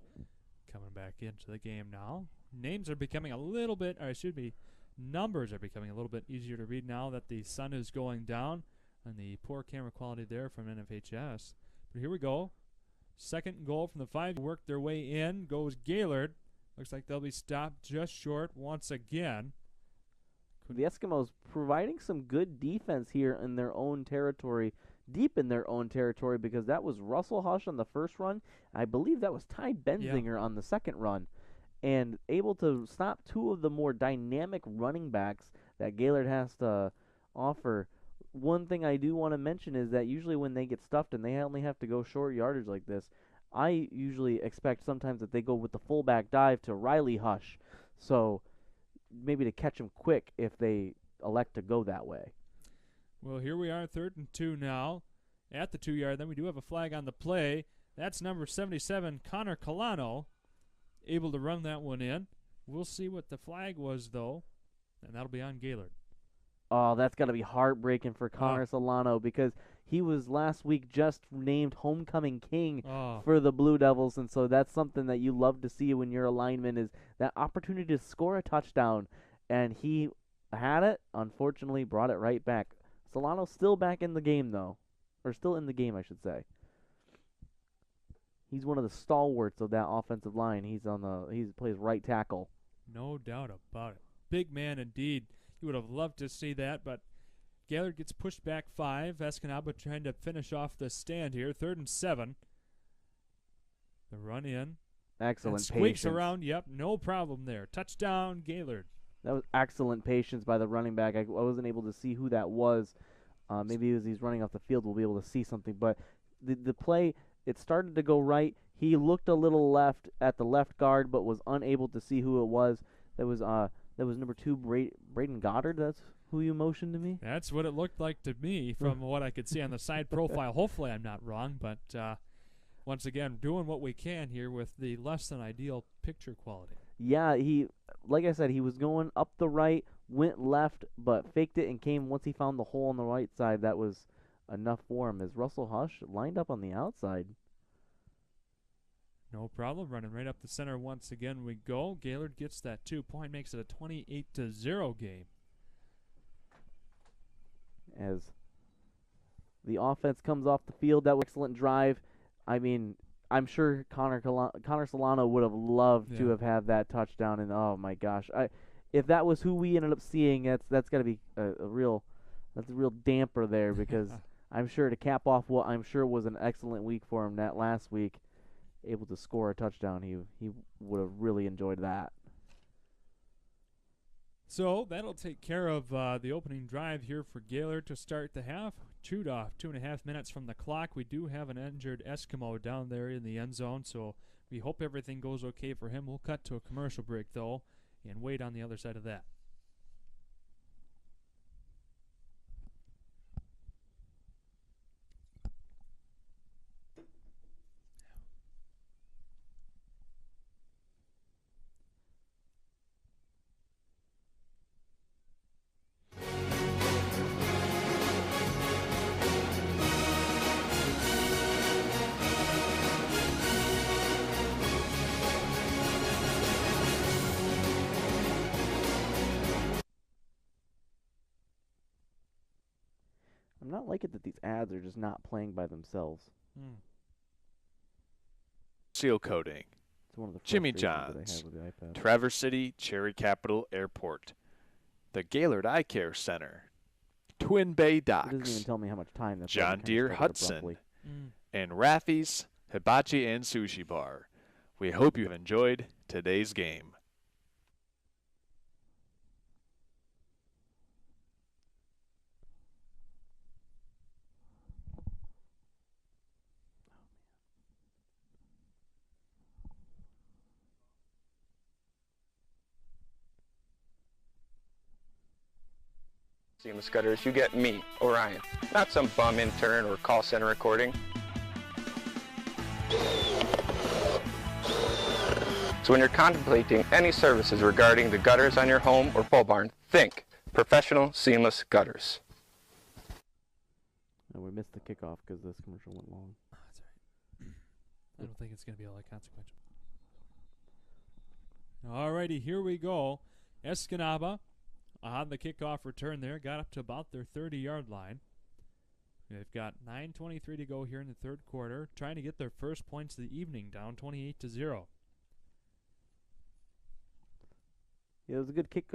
Coming back into the game now. Numbers are becoming a little bit easier to read now that the sun is going down and the poor camera quality there from NFHS. But here we go. Second goal from the 5. Work their way in. Goes Gaylord. Looks like they'll be stopped just short once again. The Eskimos providing some good defense here in their own territory, deep in their own territory, because that was Russell Hush on the first run. I believe that was Ty Benzinger on the second run. And able to stop two of the more dynamic running backs that Gaylord has to offer. One thing I do want to mention is that usually when they get stuffed and they only have to go short yardage like this, I usually expect sometimes that they go with the fullback dive to Riley Hush. So maybe to catch him quick if they elect to go that way. Well, here we are, 3rd and 2 now at the 2-yard. Then we do have a flag on the play. That's number 77, Connor Colano, able to run that one in. We'll see what the flag was, though, and that'll be on Gaylord. Oh, that's got to be heartbreaking for Connor Solano because he was last week just named homecoming king for the Blue Devils, and so that's something that you love to see when you're a lineman is that opportunity to score a touchdown, and he had it, unfortunately brought it right back. Solano's still back in the game, though, or still in the game, I should say. He's one of the stalwarts of that offensive line. He plays right tackle. No doubt about it. Big man indeed. You would have loved to see that, but Gaylord gets pushed back 5. Escanaba trying to finish off the stand here. 3rd and 7. The run in. Excellent squeaks patience. Around. Yep, no problem there. Touchdown, Gaylord. That was excellent patience by the running back. I wasn't able to see who that was. Maybe as he's running off the field, we'll be able to see something. But the play, it started to go right. He looked a little left at the left guard, but was unable to see who it was. That was number 2, Braden Goddard. That's who you motioned to me? That's what it looked like to me from what I could see on the side profile. Hopefully I'm not wrong, but once again, doing what we can here with the less than ideal picture quality. Yeah, like I said, he was going up the right, went left, but faked it and came once he found the hole on the right side. That was enough for him as Russell Hush lined up on the outside. No problem. Running right up the center once again we go. Gaylord gets that 2-point, makes it a 28-0 game. As the offense comes off the field, that was an excellent drive. I mean, I'm sure Connor Solano would have loved to have had that touchdown. And oh my gosh, if that was who we ended up seeing, that's got to be a real damper there because I'm sure to cap off what I'm sure was an excellent week for him that last week. able to score a touchdown, he would have really enjoyed that. So that'll take care of the opening drive here for Gaylord to start the half. Chewed off 2.5 minutes from the clock. We do have an injured Eskimo down there in the end zone, so we hope everything goes okay for him. We'll cut to a commercial break, though, and wait on the other side of that. I'm not liking that these ads are just not playing by themselves. Seal coating. It's one of the Jimmy frustrations John's. that I have with the iPad. Traverse City Cherry Capital Airport. The Gaylord Eye Care Center. Twin Bay It doesn't even Docks. tell me how much time that's John Deere Hudson. And Raffy's Hibachi and Sushi Bar. We hope you have enjoyed today's game. Seamless Gutters, you get me, Orion, not some bum intern or call center recording. So when you're contemplating any services regarding the gutters on your home or pole barn, think professional seamless gutters. No, we missed the kickoff because this commercial went long. Oh, that's all right. I don't think it's going to be all that consequential. Alrighty, here we go. Escanaba on the kickoff return there, got up to about their 30-yard line. They've got 9:23 to go here in the third quarter, trying to get their first points of the evening, down 28-0. Yeah, it was a good kick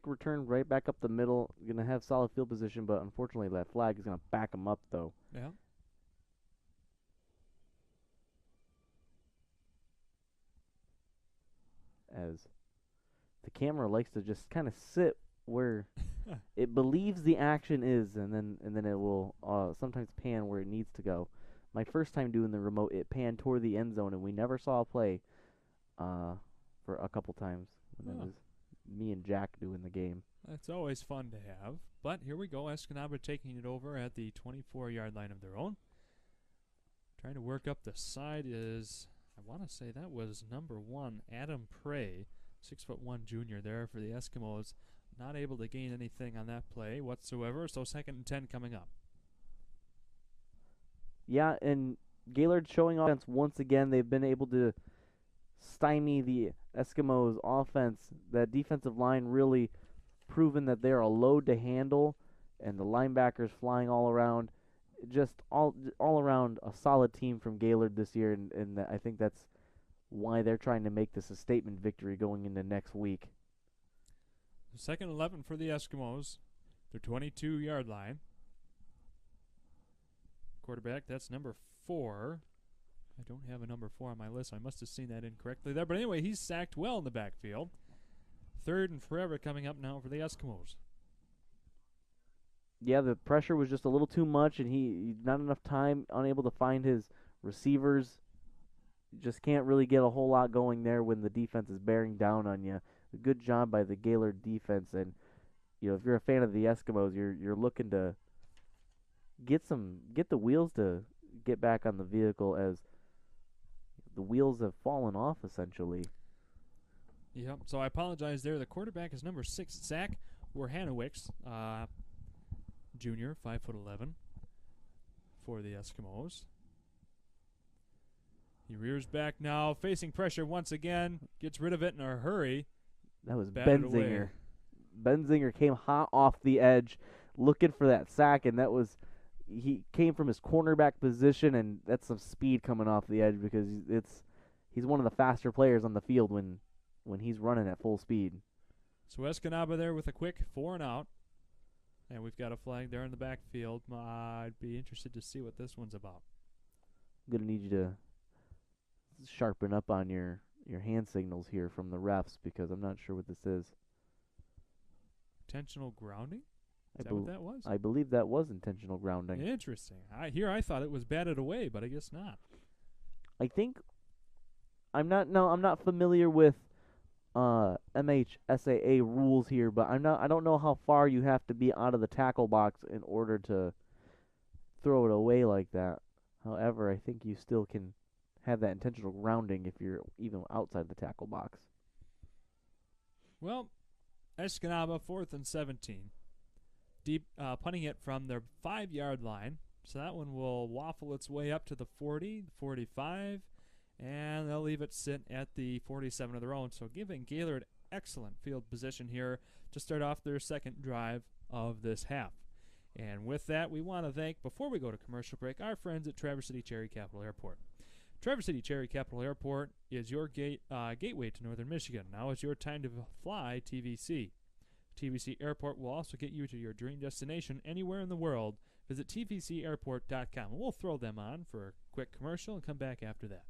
return right back up the middle. Gonna have solid field position, but unfortunately that flag is gonna back them up though. Yeah. As the camera likes to just kind of sit where it believes the action is, and then it will sometimes pan where it needs to go. My first time doing the remote, it panned toward the end zone, and we never saw a play for a couple times when it was me and Jack doing the game. That's always fun to have. But here we go, Escanaba taking it over at the 24-yard line of their own. Trying to work up the side is, I want to say that was number 1, Adam Prey, 6'1" junior there for the Eskimos. Not able to gain anything on that play whatsoever, so 2nd and 10 coming up. Yeah, and Gaylord showing offense once again. They've been able to stymie the Eskimos' offense. That defensive line really proven that they're a load to handle, and the linebackers flying all around. Just all around a solid team from Gaylord this year, and I think that's why they're trying to make this a statement victory going into next week. 2nd 11 for the Eskimos. Their 22-yard line. Quarterback, that's number 4. I don't have a number 4 on my list. I must have seen that incorrectly there. But anyway, he's sacked well in the backfield. 3rd and forever coming up now for the Eskimos. Yeah, the pressure was just a little too much, and he not enough time, unable to find his receivers. Just can't really get a whole lot going there when the defense is bearing down on you. A good job by the Gaylord defense, and if you're a fan of the Eskimos, you're looking to get the wheels to get back on the vehicle, as the wheels have fallen off essentially. Yep. So I apologize there. The quarterback is number 6, Zach Werhanowicz, junior, 5'11", for the Eskimos. He rears back now, facing pressure once again. Gets rid of it in a hurry. That was Batted Benzinger. away. Benzinger came hot off the edge, looking for that sack, and he came from his cornerback position, and that's some speed coming off the edge because he's one of the faster players on the field when he's running at full speed. So Escanaba there with a quick 4 and out. And we've got a flag there in the backfield. I'd be interested to see what this one's about. I'm going to need you to sharpen up on your hand signals here from the refs because I'm not sure what this is. Intentional grounding? Is that what that was? I believe that was intentional grounding. Interesting. I thought it was batted away, but I guess not. I think I'm not familiar with MHSAA rules here, but I don't know how far you have to be out of the tackle box in order to throw it away like that. However, I think you still can have that intentional grounding if you're even outside the tackle box. Well, Escanaba 4th and 17. Deep punting it from their 5-yard line. So that one will waffle its way up to the 40, 45, and they'll leave it sit at the 47 of their own. So giving Gaylord excellent field position here to start off their second drive of this half. And with that, we want to thank, before we go to commercial break, our friends at Traverse City Cherry Capital Airport. Traverse City Cherry Capital Airport is your gateway to northern Michigan. Now is your time to fly TVC. TVC Airport will also get you to your dream destination anywhere in the world. Visit tvcairport.com. And we'll throw them on for a quick commercial and come back after that.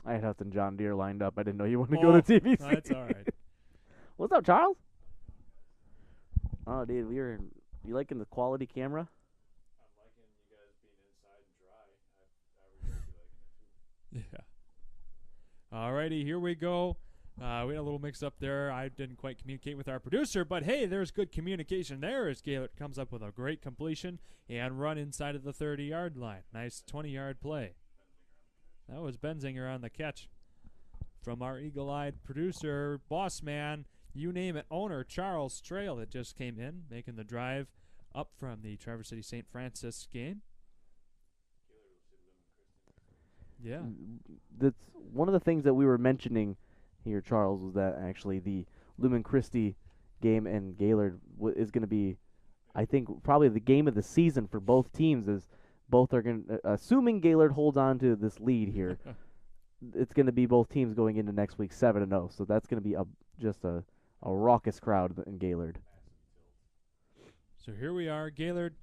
I had Hudson John Deere lined up. I didn't know you wanted to go to TVC. That's all right. What's up, Charles? Oh, dude, you liking the quality camera? I'm liking you guys being inside and dry. I would be liking it too. Yeah. All righty, here we go. We had a little mix-up there. I didn't quite communicate with our producer, but hey, there's good communication there as Gaylord comes up with a great completion and run inside of the 30-yard line. Nice 20-yard play. That was Benzinger on the catch. From our eagle-eyed producer, boss man, you name it, owner Charles Trail that just came in, making the drive up from the Traverse City St. Francis game. Yeah. That's one of the things that we were mentioning here, Charles, was that actually the Lumen Christi game and Gaylord is going to be, I think, probably the game of the season for both teams. Is both are going to, assuming Gaylord holds on to this lead here, it's going to be both teams going into next week 7-0. So that's going to be just a raucous crowd in Gaylord. So here we are, Gaylord,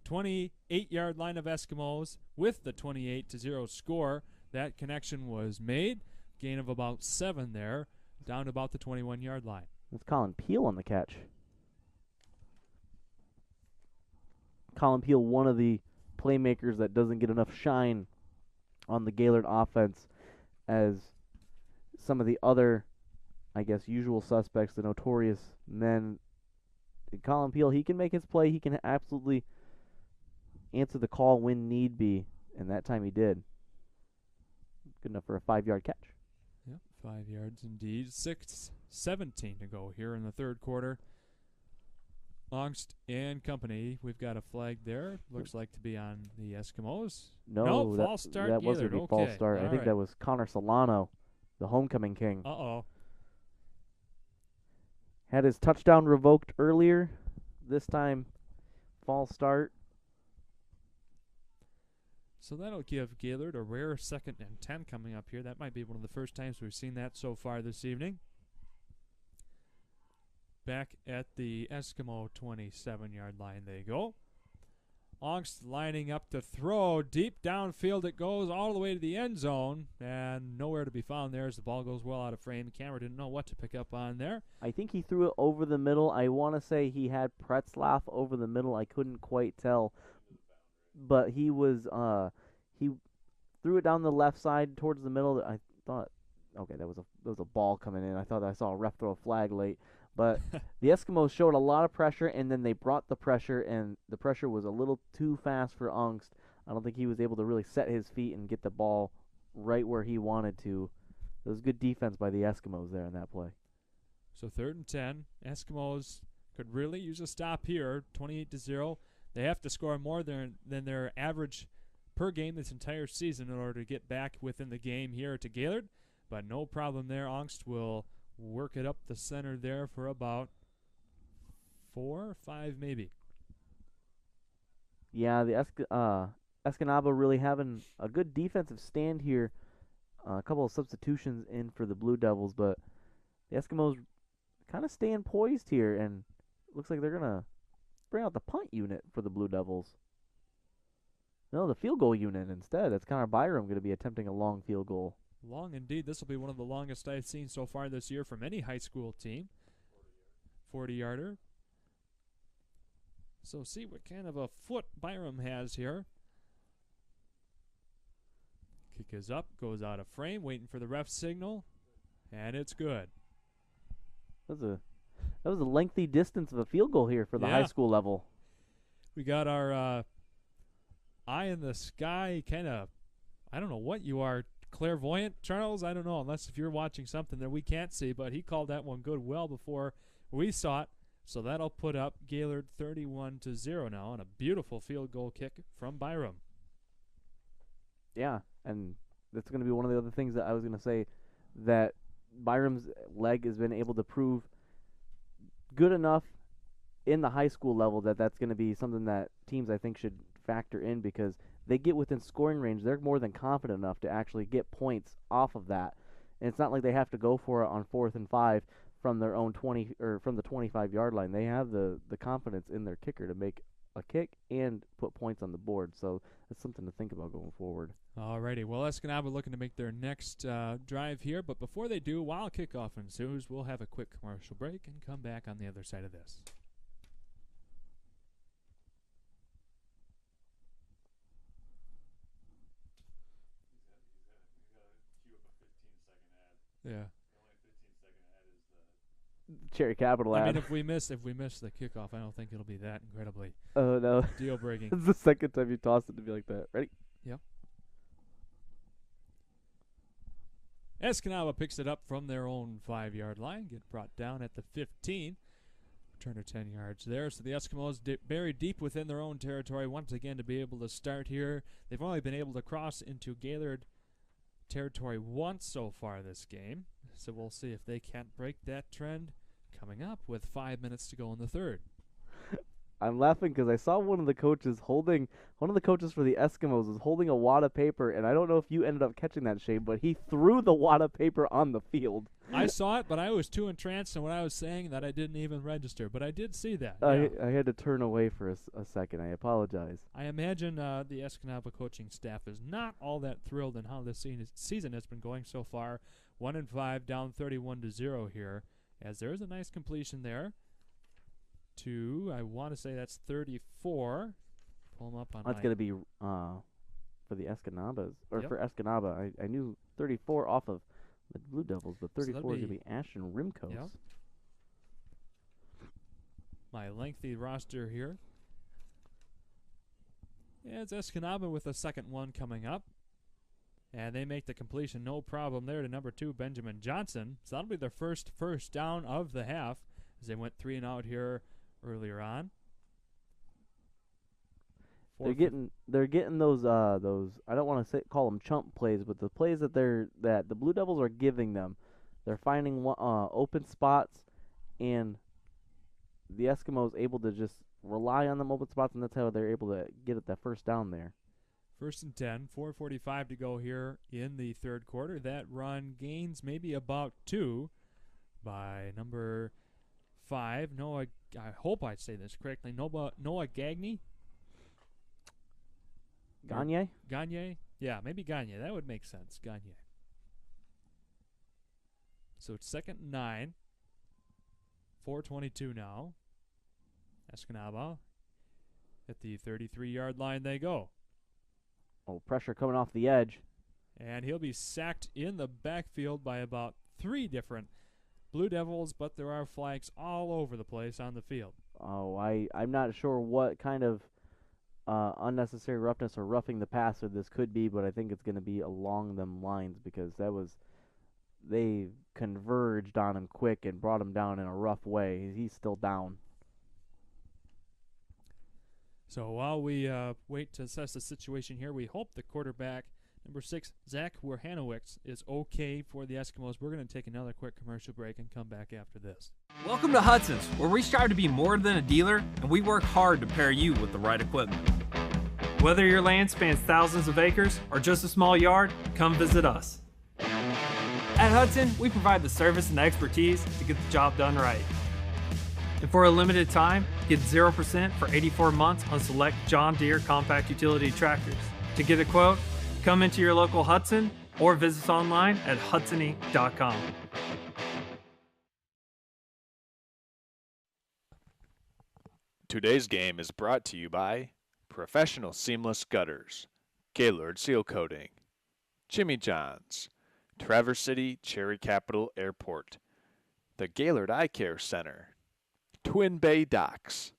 28-yard line of Eskimos with the 28-0 score. That connection was made. Gain of about 7 there, down to about the 21-yard line. It's Colin Peel on the catch. Colin Peel, one of the playmakers that doesn't get enough shine on the Gaylord offense as some of the other, I guess, usual suspects, the notorious men. Colin Peel, he can make his play. He can absolutely answer the call when need be, and that time he did. Good enough for a 5-yard catch. Yep, 5 yards indeed. 6:17 to go here in the third quarter. Angst and company, we've got a flag there. Looks like to be on the Eskimos. No, false start. That wasn't a false start. I think that was Connor Solano, the homecoming king. Uh-oh. Had his touchdown revoked earlier. This time, false start. So that'll give Gaylord a rare 2nd and 10 coming up here. That might be one of the first times we've seen that so far this evening. Back at the Eskimo 27-yard line they go. Angst lining up to throw. Deep downfield it goes all the way to the end zone. And nowhere to be found there as the ball goes well out of frame. The camera didn't know what to pick up on there. I think he threw it over the middle. I want to say he had Pretzlaff over the middle. I couldn't quite tell. But he threw it down the left side towards the middle. I thought, okay, that was a ball coming in. I thought I saw a ref throw a flag late. But the Eskimos showed a lot of pressure, and then they brought the pressure, and the pressure was a little too fast for Angst. I don't think he was able to really set his feet and get the ball right where he wanted to. It was good defense by the Eskimos there in that play. So 3rd and 10. Eskimos could really use a stop here, 28-0. They have to score more than their average per game this entire season in order to get back within the game here to Gaylord. But no problem there. Angst will work it up the center there for about 4 or 5 maybe. Yeah, the Escanaba really having a good defensive stand here. A couple of substitutions in for the Blue Devils, but the Eskimos kind of staying poised here, and looks like they're going to bring out the punt unit for the Blue Devils. No, the field goal unit instead. That's Connor Byram going to be attempting a long field goal. Long indeed. This will be one of the longest I've seen so far this year from any high school team. 40-yarder. So see what kind of a foot Byram has here. Kick is up, goes out of frame, waiting for the ref signal, and it's good. That was a lengthy distance of a field goal here for the high school level. We got our eye in the sky, kind of, I don't know what you are, clairvoyant, Charles? I don't know, unless if you're watching something that we can't see, but he called that one good well before we saw it. So that'll put up Gaylord 31-0 now on a beautiful field goal kick from Byram. Yeah, and that's going to be one of the other things that I was going to say, that Byram's leg has been able to prove good enough in the high school level that that's going to be something that teams I think should factor in, because they get within scoring range. They're more than confident enough to actually get points off of that. And it's not like they have to go for it on 4th and 5 from their own 20 or from the 25-yard line. They have the confidence in their kicker to make a kick and put points on the board. So that's something to think about going forward. Alrighty, well, Escanaba looking to make their next drive here, but before they do, while kickoff ensues, we'll have a quick commercial break and come back on the other side of this. Yeah. Cherry Capital ad. I mean, if we miss the kickoff, I don't think it'll be that incredibly no. deal breaking. It's the second time you tossed it to be like that. Ready? Yep. Escanaba picks it up from their own 5-yard line, get brought down at the 15. Returner 10 yards there. So the Eskimos buried deep within their own territory once again to be able to start here. They've only been able to cross into Gaylord territory once so far this game. So we'll see if they can't break that trend coming up with 5 minutes to go in the third. I'm laughing because I saw one of the coaches for the Eskimos was holding a wad of paper, and I don't know if you ended up catching that, Shane, but he threw the wad of paper on the field. I saw it, but I was too entranced in what I was saying that I didn't even register, but I did see that. I had to turn away for a second. I apologize. I imagine the Escanaba coaching staff is not all that thrilled in how this season has been going so far. 1-5, down 31-0 here, as there is a nice completion there to, I want to say that's 34. Pull them up on. That's going to be for the Escanabas, or Yep. for Escanaba. I knew 34 off of the Blue Devils, but 34 is going to be Ashton Rimkos. Yep. My lengthy roster here. Yeah, it's Escanaba with the second one coming up. And they make the completion no problem there to number 2, Benjamin Johnson. So that'll be their first down of the half, as they went 3 and out here earlier on. They're getting those I don't want to call them chump plays, but the plays that the Blue Devils are giving them. They're finding open spots, and the Eskimos able to just rely on them open spots, and that's how they're able to get at that first down there. 1st and 10, 4:45 to go here in the third quarter. That run gains maybe about 2 by number 5, Noah. I hope I say this correctly. Noah Gagne. Gagne? Yeah, maybe Gagne. That would make sense. Gagne. So it's 2nd and 9. 4:22 now. Escanaba at the 33-yard line they go. Oh, pressure coming off the edge. And he'll be sacked in the backfield by about 3 different Blue Devils, but there are flags all over the place on the field. Oh, I'm not sure what kind of unnecessary roughness or roughing the passer this could be, but I think it's going to be along them lines, because they converged on him quick and brought him down in a rough way. He's still down. So while we wait to assess the situation here, we hope the quarterback, number 6, Zach Werhanowicz, is okay for the Eskimos. We're going to take another quick commercial break and come back after this. Welcome to Hudson's, where we strive to be more than a dealer, and we work hard to pair you with the right equipment. Whether your land spans thousands of acres or just a small yard, come visit us. At Hudson, we provide the service and expertise to get the job done right. And for a limited time, get 0% for 84 months on select John Deere compact utility tractors. To get a quote, come into your local Hudson or visit us online at hudsony.com. Today's game is brought to you by Professional Seamless Gutters, Gaylord Seal Coating, Jimmy John's, Traverse City Cherry Capital Airport, the Gaylord Eye Care Center, Twin Bay Docks,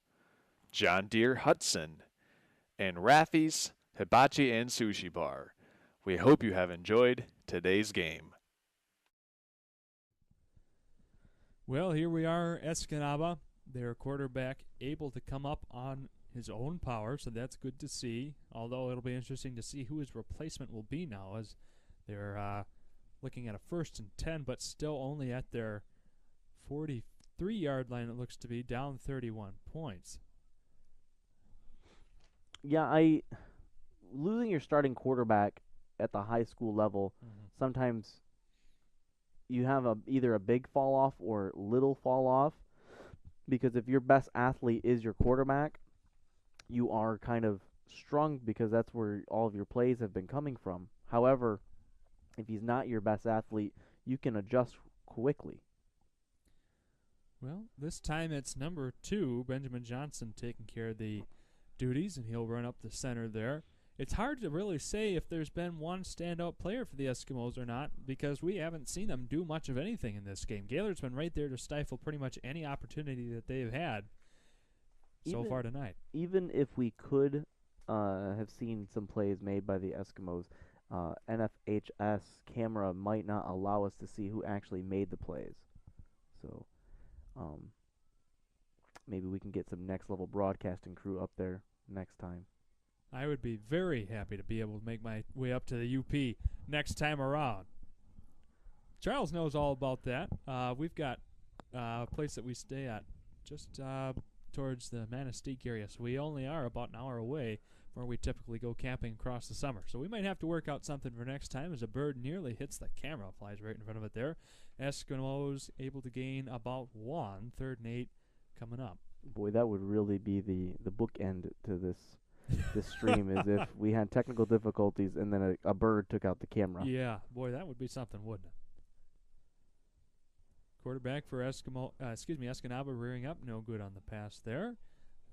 John Deere Hudson, and Raffy's Hibachi and Sushi Bar. We hope you have enjoyed today's game. Well, here we are, Escanaba. Their quarterback able to come up on his own power, so that's good to see. Although it'll be interesting to see who his replacement will be now, as they're looking at a 1st and 10, but still only at their 43-yard line, it looks to be, down 31 points. Yeah, losing your starting quarterback at the high school level, sometimes you have either a big fall off or little fall off, because if your best athlete is your quarterback, you are kind of strung because that's where all of your plays have been coming from. However, if he's not your best athlete, you can adjust quickly. Well, this time it's number 2, Benjamin Johnson, taking care of the duties, and he'll run up the center there. It's hard to really say if there's been one standout player for the Eskimos or not, because we haven't seen them do much of anything in this game. Gaylord's been right there to stifle pretty much any opportunity that they've had so far tonight. Even if we could have seen some plays made by the Eskimos, NFHS camera might not allow us to see who actually made the plays. So maybe we can get some next-level broadcasting crew up there next time. I would be very happy to be able to make my way up to the UP next time around. Charles knows all about that. We've got a place that we stay at just towards the Manistee area, so we only are about an hour away from where we typically go camping across the summer. So we might have to work out something for next time, as a bird nearly hits the camera, flies right in front of it there. Eskimos able to gain about 1, 3rd and 8 coming up. Boy, that would really be the bookend to this stream, is if we had technical difficulties and then a bird took out the camera. Yeah, boy, that would be something, wouldn't it? Quarterback for Escanaba rearing up, no good on the pass there.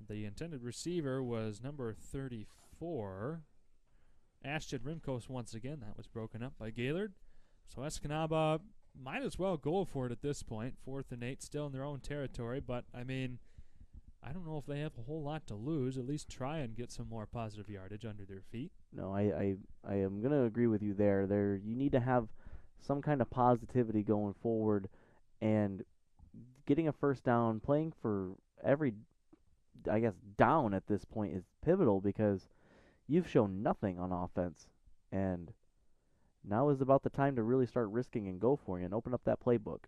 The intended receiver was number 34, Ashton Rimkos once again. That was broken up by Gaylord. So Escanaba might as well go for it at this point. 4th and 8, still in their own territory, but I mean, I don't know if they have a whole lot to lose. At least try and get some more positive yardage under their feet. No, I am going to agree with you there. You need to have some kind of positivity going forward, and getting a first down, playing for every, I guess, down at this point is pivotal, because you've shown nothing on offense, and now is about the time to really start risking and go for it and open up that playbook.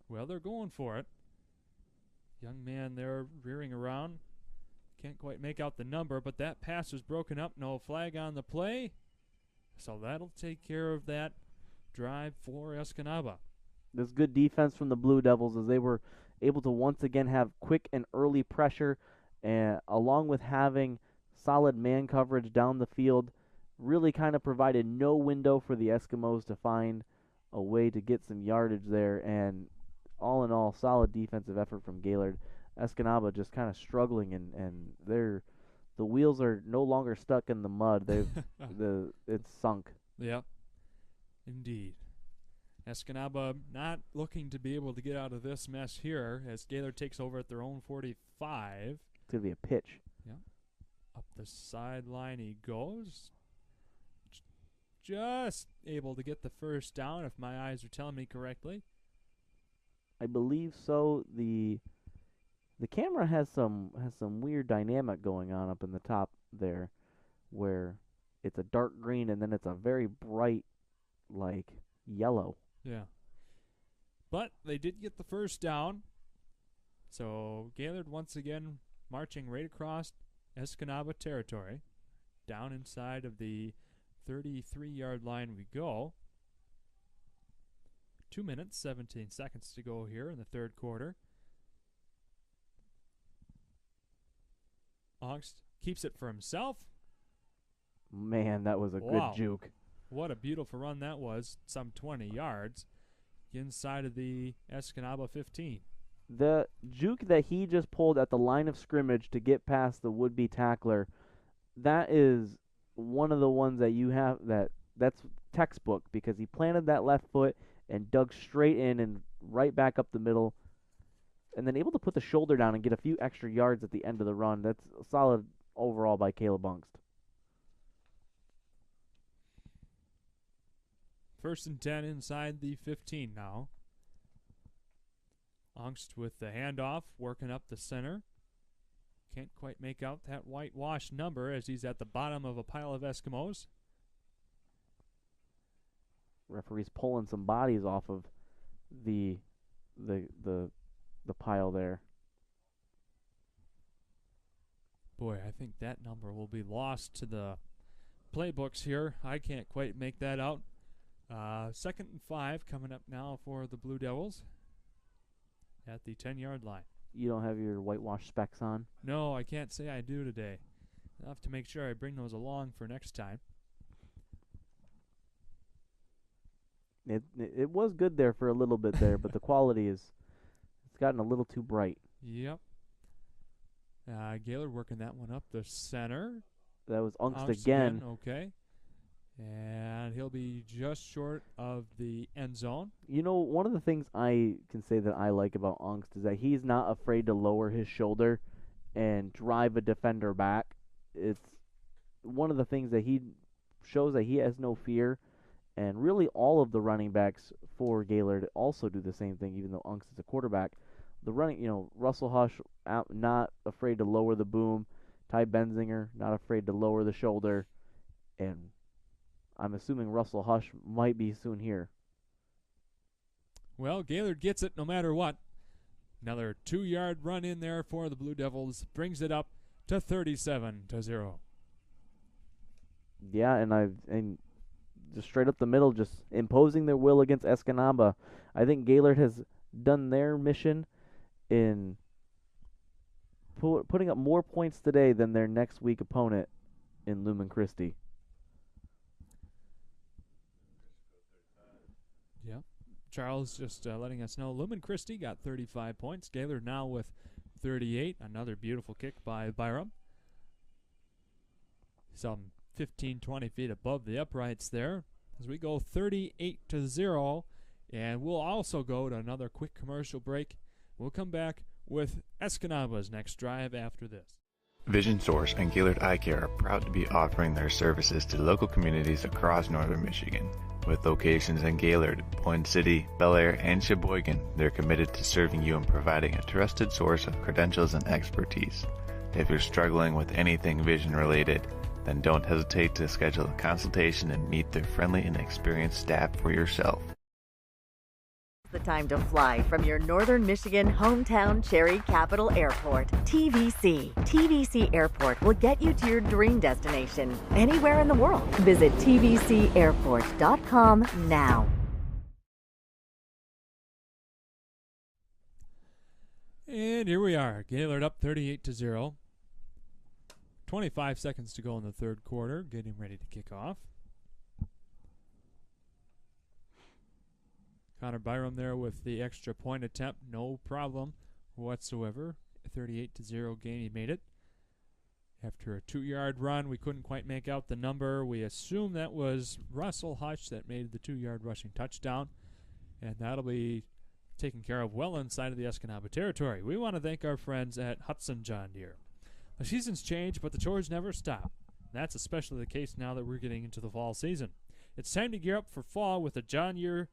Well, they're going for it. Young man there rearing around. Can't quite make out the number, but that pass was broken up. No flag on the play. So that'll take care of that drive for Escanaba. This good defense from the Blue Devils, as they were able to once again have quick and early pressure, along with having solid man coverage down the field, really kind of provided no window for the Eskimos to find a way to get some yardage there. And all in all, solid defensive effort from Gaylord. Escanaba just kind of struggling, and the wheels are no longer stuck in the mud. It's sunk. Yep, indeed. Escanaba not looking to be able to get out of this mess here, as Gaylord takes over at their own 45. It's going to be a pitch. Yeah. Up the sideline he goes. Just able to get the first down, if my eyes are telling me correctly. I believe so. The camera has some weird dynamic going on up in the top there, where it's a dark green and then it's a very bright, like, yellow. Yeah. But they did get the first down. So Gaylord once again marching right across Escanaba territory. Down inside of the 33-yard line we go. 2 minutes, 17 seconds to go here in the third quarter. Ongst keeps it for himself. Man, that was a Wow. good juke. What a beautiful run that was. Some 20 yards inside of the Escanaba 15. The juke that he just pulled at the line of scrimmage to get past the would-be tackler, that is one of the ones that you have that's textbook, because he planted that left foot and dug straight in and right back up the middle, and then able to put the shoulder down and get a few extra yards at the end of the run. That's solid overall by Caleb Ongst. 1st and 10 inside the 15 now. Ongst with the handoff, working up the center. Can't quite make out that whitewash number as he's at the bottom of a pile of Eskimos. Referee's pulling some bodies off of the pile there. Boy, I think that number will be lost to the playbooks here. I can't quite make that out. 2nd and 5 coming up now for the Blue Devils at the 10-yard line. You don't have your whitewash specs on? No, I can't say I do today. I'll have to make sure I bring those along for next time. It was good there for a little bit there, but the quality it's gotten a little too bright. Yep. Gaylord working that one up the center. That was Ongst again. Okay. And he'll be just short of the end zone. You know, one of the things I can say that I like about Ongst is that he's not afraid to lower his shoulder and drive a defender back. It's one of the things that he shows that he has no fear. And really all of the running backs for Gaylord also do the same thing, even though Ongst is a quarterback. The running, Russell Hush, not afraid to lower the boom. Ty Benzinger, not afraid to lower the shoulder. And I'm assuming Russell Hush might be soon here. Well, Gaylord gets it no matter what. Another 2-yard run in there for the Blue Devils. Brings it up to 37-0. Yeah, and just straight up the middle, just imposing their will against Escanaba. I think Gaylord has done their mission in putting up more points today than their next week opponent in Lumen Christi. Yeah. Charles just letting us know Lumen Christi got 35 points. Gaylord now with 38. Another beautiful kick by Byram. Some 15-20 feet above the uprights there as we go 38-0, and we'll also go to another quick commercial break. We'll come back with Escanaba's next drive after this. Vision Source and Gaylord Eye Care are proud to be offering their services to local communities across northern Michigan. With locations in Gaylord, Point City, Bel Air, and Sheboygan, they're committed to serving you and providing a trusted source of credentials and expertise. If you're struggling with anything vision related, then don't hesitate to schedule a consultation and meet their friendly and experienced staff for yourself. The time to fly from your northern Michigan hometown Cherry Capital Airport. TVC. TVC Airport will get you to your dream destination anywhere in the world. Visit tvcairport.com now. And here we are. Gaylord up 38-0. 25 seconds to go in the third quarter. Getting ready to kick off. Connor Byram there with the extra point attempt. No problem whatsoever. 38-0 gain. He made it. After a 2-yard run, we couldn't quite make out the number. We assume that was Russell Hush that made the 2-yard rushing touchdown. And that'll be taken care of well inside of the Escanaba territory. We want to thank our friends at Hudson John Deere. The seasons change, but the chores never stop. That's especially the case now that we're getting into the fall season. It's time to gear up for fall with a John Deere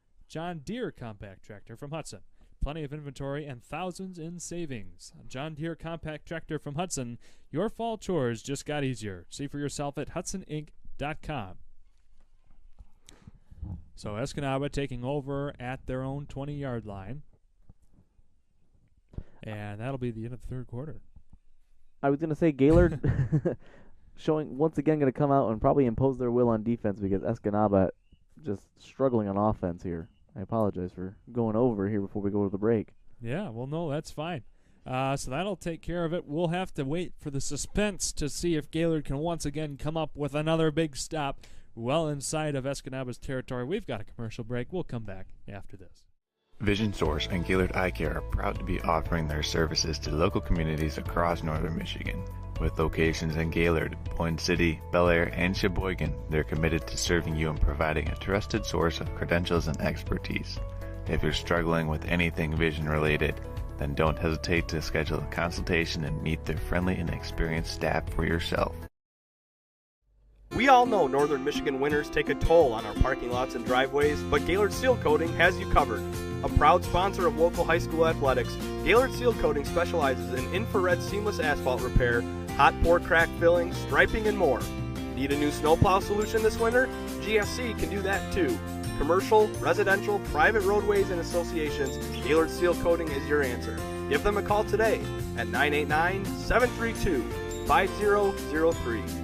compact tractor from Hudson. Plenty of inventory and thousands in savings. A John Deere compact tractor from Hudson. Your fall chores just got easier. See for yourself at HudsonInc.com. So Escanaba taking over at their own 20-yard line. And that'll be the end of the third quarter. I was going to say Gaylord showing once again going to come out and probably impose their will on defense because Escanaba just struggling on offense here. I apologize for going over here before we go to the break. Yeah, well, no, that's fine. So that'll take care of it. We'll have to wait for the suspense to see if Gaylord can once again come up with another big stop well inside of Escanaba's territory. We've got a commercial break. We'll come back after this. Vision Source and Gaylord Eye Care are proud to be offering their services to local communities across northern Michigan. With locations in Gaylord, Point City, Bel Air, and Sheboygan, they're committed to serving you and providing a trusted source of credentials and expertise. If you're struggling with anything vision related, then don't hesitate to schedule a consultation and meet their friendly and experienced staff for yourself. We all know northern Michigan winters take a toll on our parking lots and driveways, but Gaylord Seal Coating has you covered. A proud sponsor of local high school athletics, Gaylord Seal Coating specializes in infrared seamless asphalt repair, hot pour crack filling, striping, and more. Need a new snowplow solution this winter? GSC can do that too. Commercial, residential, private roadways, and associations, Gaylord Seal Coating is your answer. Give them a call today at 989-732-5003.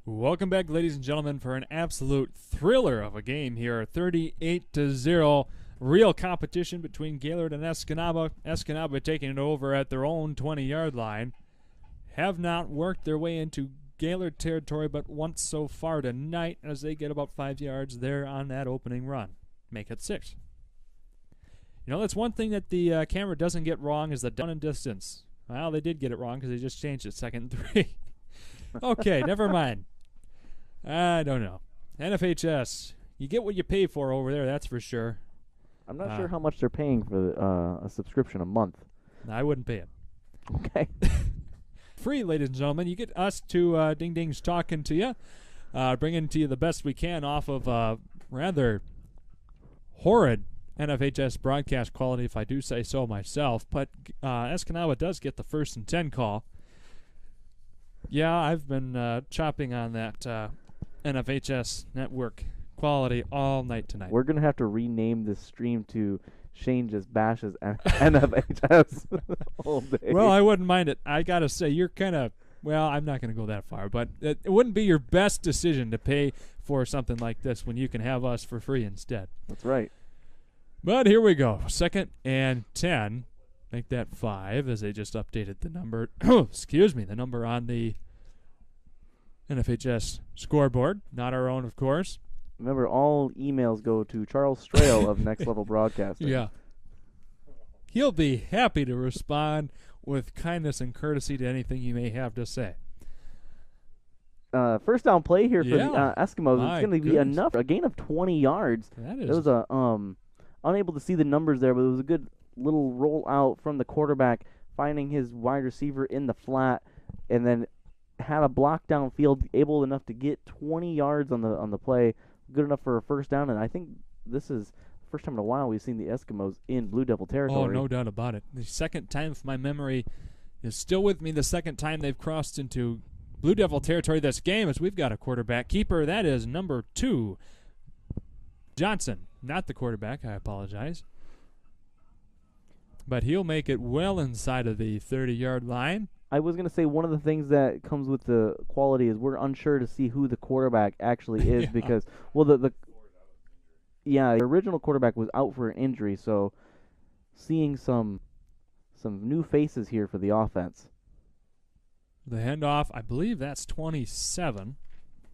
Welcome back, ladies and gentlemen, for an absolute thriller of a game here. 38-0. Real competition between Gaylord and Escanaba. Escanaba taking it over at their own 20-yard line. Have not worked their way into Gaylord territory but once so far tonight as they get about 5 yards there on that opening run. Make it 6. You know, that's one thing that the camera doesn't get wrong is the down and distance. Well, they did get it wrong because they just changed it 2nd and 3. Okay, never mind. I don't know. NFHS, you get what you pay for over there, that's for sure. I'm not sure how much they're paying for a subscription a month. I wouldn't pay it. Okay. Free, ladies and gentlemen. You get us to Ding Dings talking to you, bringing to you the best we can off of rather horrid NFHS broadcast quality, if I do say so myself. But Escanaba does get the 1st and 10 call. Yeah, I've been chopping on that NFHS network quality all night tonight. We're going to have to rename this stream to Shane just bashes NFHS all day. Well, I wouldn't mind it. I got to say, you're kind of, well, I'm not going to go that far, but it wouldn't be your best decision to pay for something like this when you can have us for free instead. That's right. But here we go. 2nd and 10. Make that 5 as they just updated the number. Excuse me, the number on the NFHS scoreboard. Not our own, of course. Remember, all emails go to Charles Strail of Next Level Broadcasting. Yeah. He'll be happy to respond with kindness and courtesy to anything you may have to say. First down play here for the Eskimos. My it's going to be enough. A gain of 20 yards. That is. It was unable to see the numbers there, but it was a good little roll out from the quarterback, finding his wide receiver in the flat, and then had a block downfield, able enough to get 20 yards on the play. Good enough for a first down, and I think this is the first time in a while we've seen the Eskimos in Blue Devil territory. Oh, no doubt about it. The second time, if my memory is still with me, the second time they've crossed into Blue Devil territory this game is we've got a quarterback keeper. That is number 2, Johnson. Not the quarterback, I apologize. But he'll make it well inside of the 30-yard line. I was going to say one of the things that comes with the quality is we're unsure to see who the quarterback actually is because, well, the original quarterback was out for an injury, so seeing some new faces here for the offense. The handoff, I believe that's 27,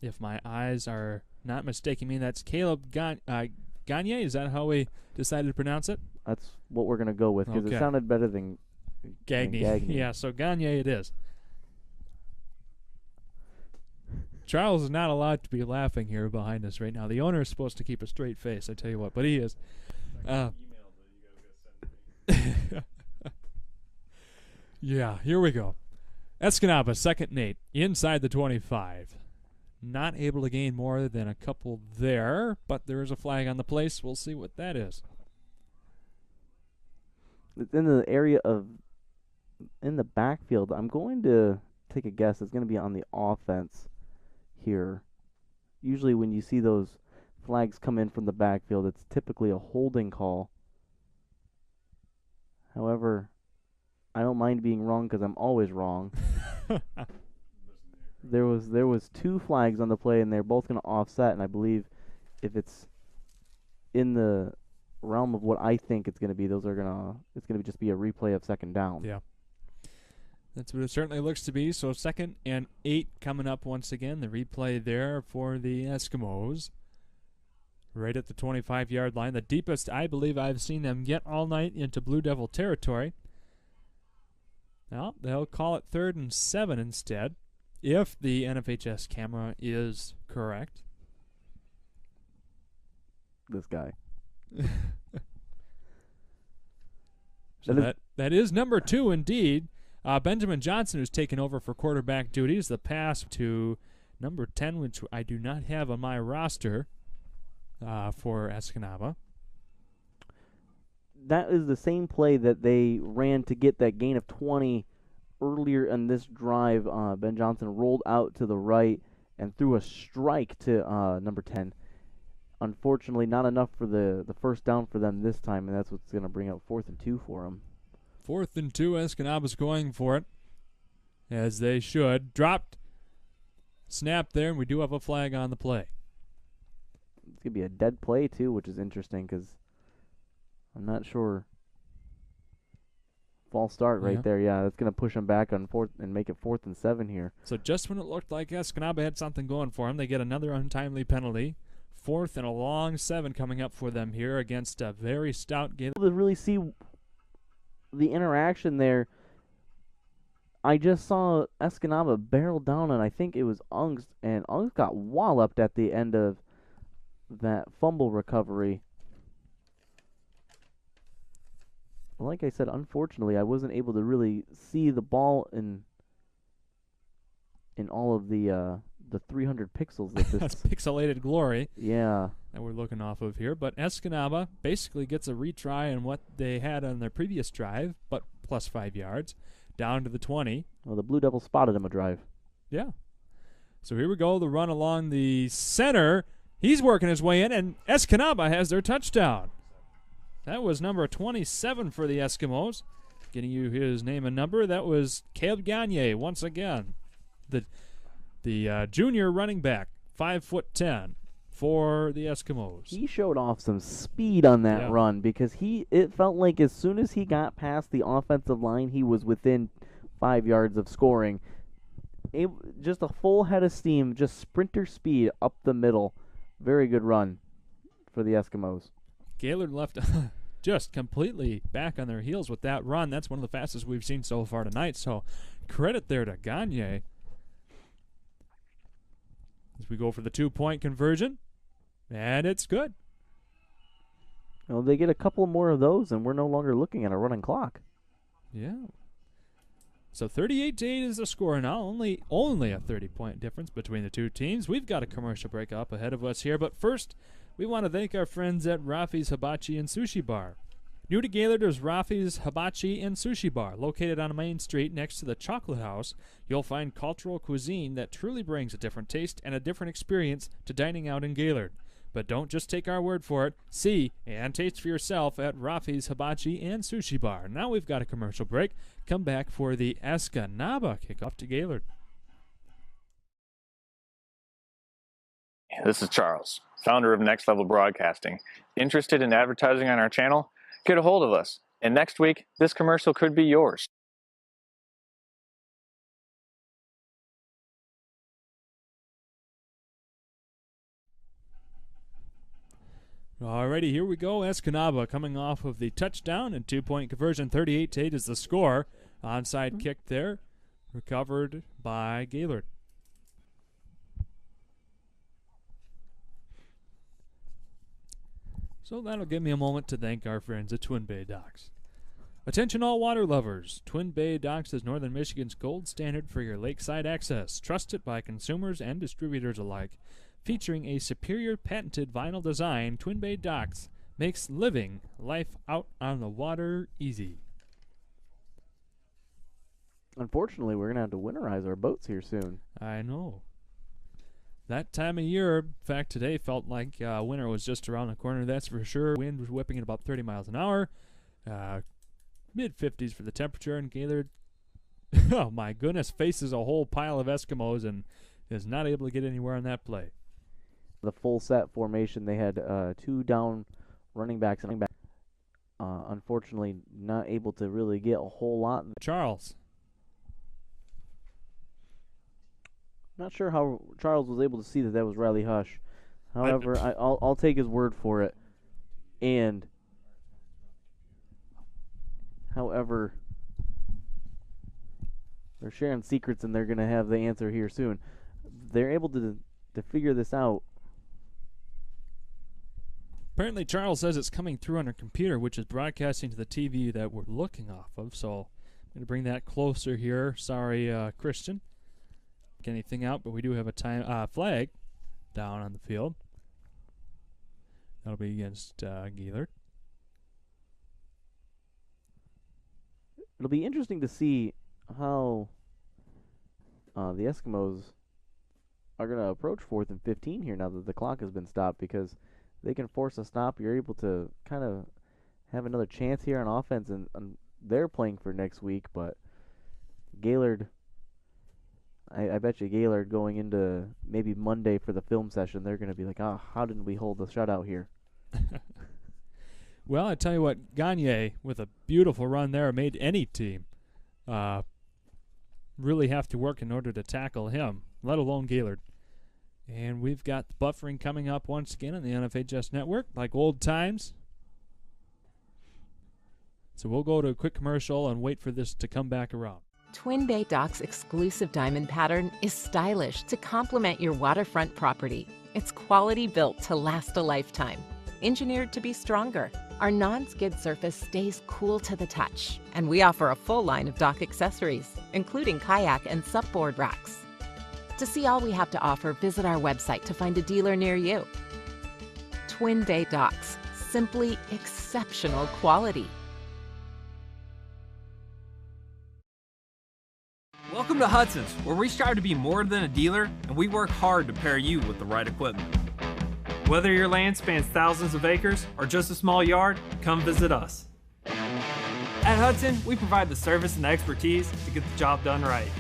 if my eyes are not mistaking me. That's Caleb Gagne. Is that how we decided to pronounce it? That's what we're going to go with because it sounded better than Gagne. Yeah, so Gagne it is. Charles is not allowed to be laughing here behind us right now. The owner is supposed to keep a straight face, I tell you what, but he is. Yeah, here we go. Escanaba, 2nd and 8, inside the 25. Not able to gain more than a couple there, but there is a flag on the place. We'll see what that is. It's in the area of, in the backfield. I'm going to take a guess. It's going to be on the offense here. Usually when you see those flags come in from the backfield, it's typically a holding call. However, I don't mind being wrong because I'm always wrong. There was 2 flags on the play, and they're both going to offset. And I believe if it's in the realm of what I think it's going to be. It's going to just be a replay of second down. Yeah. That's what it certainly looks to be. So 2nd and 8 coming up once again. The replay there for the Eskimos. Right at the 25-yard line. The deepest I believe I've seen them get all night into Blue Devil territory. Now, they'll call it 3rd and 7 instead, if the NFHS camera is correct. This guy. So that is number 2 indeed. Benjamin Johnson, who's taken over for quarterback duties. The pass to number 10, which I do not have on my roster for Escanaba. That is the same play that they ran to get that gain of 20 earlier in this drive. Ben Johnson rolled out to the right and threw a strike to number 10. Unfortunately, not enough for the first down for them this time, and that's what's going to bring up 4th and 2 for them. 4th and 2, Escanaba's going for it, as they should. Dropped, snapped there, and we do have a flag on the play. It's going to be a dead play, too, which is interesting because I'm not sure. False start right there. Yeah, that's going to push them back on 4th and make it 4th and 7 here. So just when it looked like Escanaba had something going for them, they get another untimely penalty. 4th and a long 7 coming up for them here against a very stout Gaylord. To really see the interaction there, I just saw Escanaba barrel down, and I think it was Ungst, and Ungst got walloped at the end of that fumble recovery. Like I said, unfortunately, I wasn't able to really see the ball in all of the 300 pixels that this That's pixelated glory. Yeah. That we're looking off of here. But Escanaba basically gets a retry on what they had on their previous drive, but plus 5 yards, down to the 20. Well, the Blue Devils spotted him a drive. Yeah. So here we go, the run along the center. He's working his way in, and Escanaba has their touchdown. That was number 27 for the Eskimos. Getting you his name and number. That was Caleb Gagne once again. The junior running back, 5'10", for the Eskimos. He showed off some speed on that run because it felt like as soon as he got past the offensive line, he was within 5 yards of scoring. Just a full head of steam, just sprinter speed up the middle. Very good run for the Eskimos. Gaylord left just completely back on their heels with that run. That's one of the fastest we've seen so far tonight, so credit there to Gagne. As we go for the 2-point conversion, and it's good. Well, they get a couple more of those, and we're no longer looking at a running clock. Yeah. So 38-8 is the score now. Only a 30-point difference between the two teams. We've got a commercial break up ahead of us here, but first, we want to thank our friends at Rafi's Hibachi and Sushi Bar. New to Gaylord is Rafi's Hibachi and Sushi Bar. Located on Main Street next to the Chocolate House, you'll find cultural cuisine that truly brings a different taste and a different experience to dining out in Gaylord. But don't just take our word for it. See and taste for yourself at Rafi's Hibachi and Sushi Bar. Now we've got a commercial break. Come back for the Escanaba kickoff to Gaylord. This is Charles, founder of Next Level Broadcasting. Interested in advertising on our channel? Get a hold of us, and next week, this commercial could be yours. Alrighty, here we go. Escanaba coming off of the touchdown and 2-point conversion. 38-8 is the score. Onside kick there, recovered by Gaylord. So that'll give me a moment to thank our friends at Twin Bay Docks. Attention all water lovers. Twin Bay Docks is Northern Michigan's gold standard for your lakeside access, trusted by consumers and distributors alike. Featuring a superior patented vinyl design, Twin Bay Docks makes living life out on the water easy. Unfortunately, we're going to have to winterize our boats here soon. I know. That time of year, in fact, today felt like winter was just around the corner, that's for sure. Wind was whipping at about 30 miles an hour. Mid-50s for the temperature, and Gaylord, oh my goodness, faces a whole pile of Eskimos and is not able to get anywhere on that play. The full set formation, they had 2 down running backs, unfortunately not able to really get a whole lot. Charles. Not sure how Charles was able to see that was Riley Hush. However, I'll take his word for it. And however, they're sharing secrets, and they're gonna have the answer here soon. They're able to figure this out. Apparently, Charles says it's coming through on our computer, which is broadcasting to the TV that we're looking off of. So I'm going to bring that closer here. Sorry, Christian. Get anything out, but we do have a flag down on the field. That'll be against Gaylord. It'll be interesting to see how the Eskimos are going to approach 4th and 15 here now that the clock has been stopped, because they can force a stop. You're able to kind of have another chance here on offense, and they're playing for next week. But Gaylord, I bet you Gaylord going into maybe Monday for the film session, they're going to be like, how didn't we hold the shutout here? Well, I tell you what, Gagne with a beautiful run there made any team really have to work in order to tackle him, let alone Gaylord. And we've got the buffering coming up once again on the NFHS Network, like old times. So we'll go to a quick commercial and wait for this to come back around. Twin Bay Docks' exclusive diamond pattern is stylish to complement your waterfront property. It's quality built to last a lifetime. Engineered to be stronger, our non-skid surface stays cool to the touch. And we offer a full line of dock accessories, including kayak and supboard racks. To see all we have to offer, visit our website to find a dealer near you. Twin Bay Docks, simply exceptional quality. Welcome to Hudson's, where we strive to be more than a dealer, and we work hard to pair you with the right equipment. Whether your land spans thousands of acres or just a small yard, come visit us. At Hudson, we provide the service and expertise to get the job done right.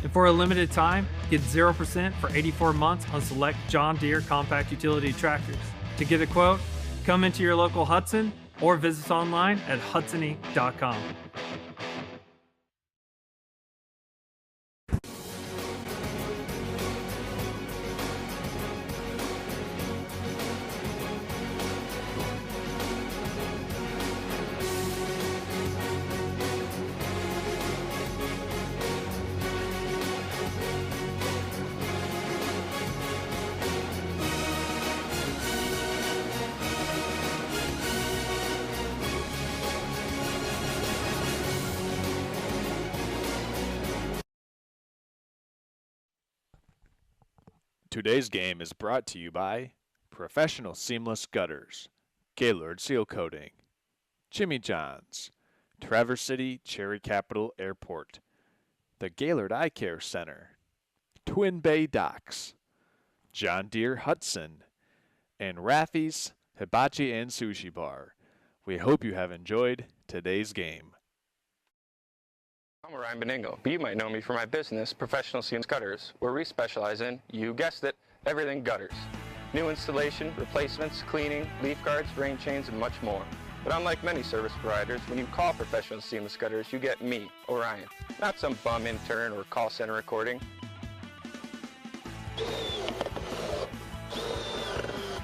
And for a limited time, get 0% for 84 months on select John Deere compact utility tractors. To get a quote, come into your local Hudson or visit us online at hudsony.com. Today's game is brought to you by Professional Seamless Gutters, Gaylord Seal Coating, Jimmy John's, Traverse City Cherry Capital Airport, the Gaylord Eye Care Center, Twin Bay Docks, John Deere Hudson, and Raffy's Hibachi and Sushi Bar. We hope you have enjoyed today's game. I'm Ryan Beningo, but you might know me for my business, Professional Seamless Gutters, where we specialize in, you guessed it, everything gutters. New installation, replacements, cleaning, leaf guards, rain chains, and much more. But unlike many service providers, when you call Professional Seamless Gutters, you get me, Orion, not some bum intern or call center recording.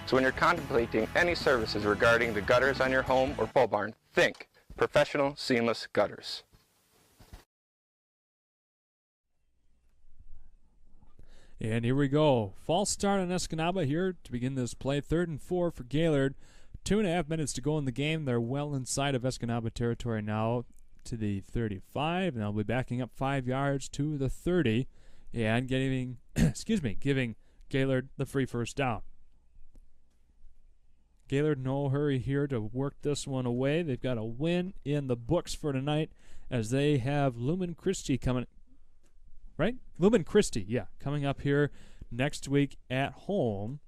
So when you're contemplating any services regarding the gutters on your home or pole barn, think Professional Seamless Gutters. And here we go. False start on Escanaba here to begin this play. 3rd and 4 for Gaylord. 2.5 minutes to go in the game. They're well inside of Escanaba territory now to the 35. And they'll be backing up 5 yards to the 30 and giving Gaylord the free first down. Gaylord no hurry here to work this one away. They've got a win in the books for tonight as they have Lumen Christi coming. Right? Lumen Christi, yeah, coming up here next week at home.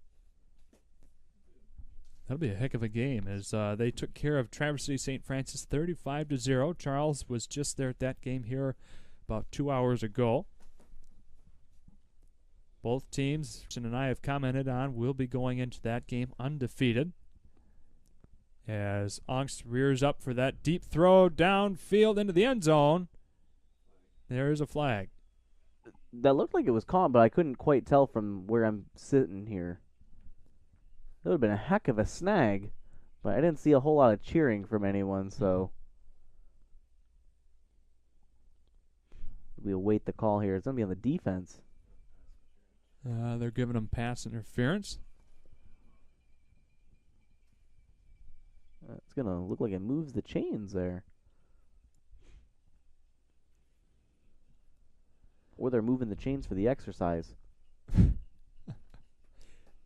That'll be a heck of a game as they took care of Traverse City St. Francis 35-0. Charles was just there at that game here about 2 hours ago. Both teams, Christian and I have commented on, will be going into that game undefeated. as Angst rears up for that deep throw downfield into the end zone. There's a flag. That looked like it was caught, but I couldn't quite tell from where I'm sitting here. That would have been a heck of a snag, but I didn't see a whole lot of cheering from anyone, so we await the call here. It's going to be on the defense. They're giving him pass interference. It's going to look like it moves the chains there. Or they're moving the chains for the exercise.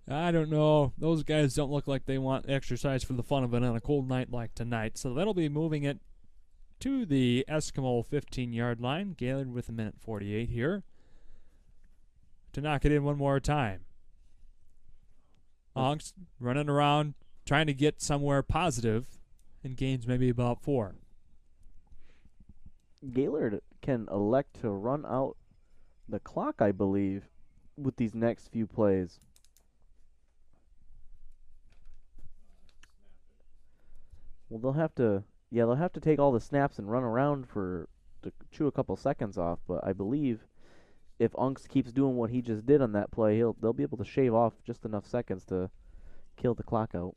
I don't know. Those guys don't look like they want exercise for the fun of it on a cold night like tonight. So that'll be moving it to the Eskimo 15-yard line. Gaylord with 1:48 here to knock it in one more time. Angst running around trying to get somewhere positive and gains maybe about 4. Gaylord can elect to run out the clock, I believe, with these next few plays. Well, they'll have to take all the snaps and run around to chew a couple seconds off, but I believe if Angst keeps doing what he just did on that play, they'll be able to shave off just enough seconds to kill the clock out.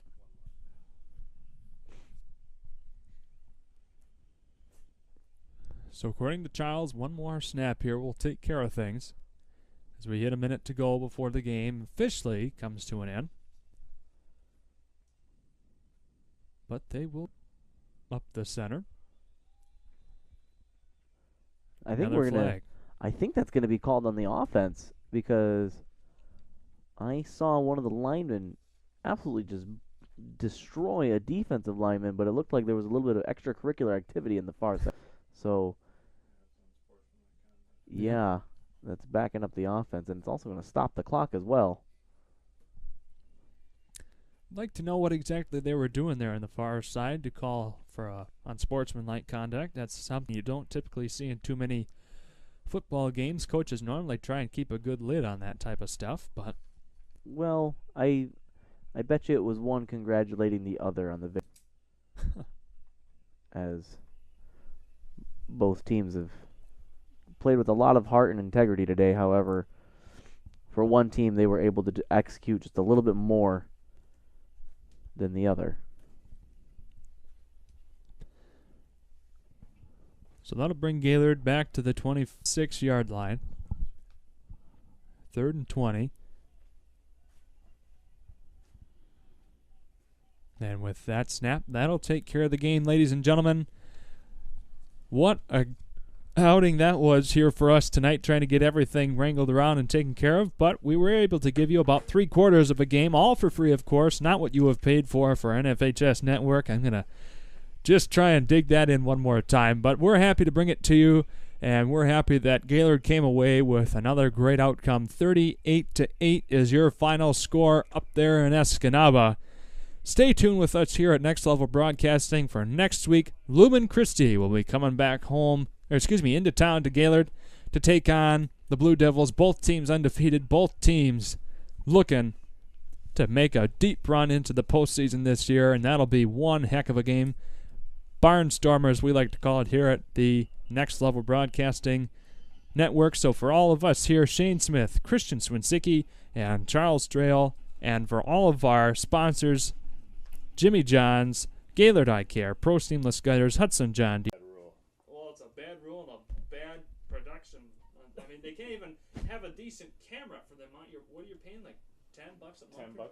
So according to Charles, one more snap here will take care of things as we hit a minute to go before the game officially comes to an end. But they will up the center. I think Another I think that's gonna be called on the offense because I saw one of the linemen absolutely just destroy a defensive lineman, but it looked like there was a little bit of extracurricular activity in the far side. So yeah, that's backing up the offense, and it's also going to stop the clock as well. I'd like to know what exactly they were doing there on the far side to call for unsportsmanlike conduct. That's something you don't typically see in too many football games. Coaches normally try and keep a good lid on that type of stuff, but well, I bet you it was one congratulating the other on the victory, as both teams have played with a lot of heart and integrity today. However, for one team, they were able to execute just a little bit more than the other. So that'll bring Gaylord back to the 26-yard line. 3rd and 20. And with that snap, that'll take care of the game, ladies and gentlemen. What a outing that was here for us tonight, trying to get everything wrangled around and taken care of. But we were able to give you about 3/4 of a game, all for free, of course, not what you have paid for NFHS Network. I'm going to just try and dig that in one more time. But we're happy to bring it to you, and we're happy that Gaylord came away with another great outcome. 38-8 is your final score up there in Escanaba. Stay tuned with us here at Next Level Broadcasting for next week. Lumen Christie will be coming back into town to Gaylord to take on the Blue Devils. Both teams undefeated. Both teams looking to make a deep run into the postseason this year, and that'll be one heck of a game. Barnstormers, we like to call it here at the Next Level Broadcasting Network. So for all of us here, Shane Smith, Christian Swinsicki, and Charles Strail, and for all of our sponsors, Jimmy John's, Gaylord Eye Care, Pro Seamless Gutters, Hudson John D. Well, it's a bad rule and a bad production. I mean, they can't even have a decent camera for the amount what are you paying, like $10 a month? $10 a month.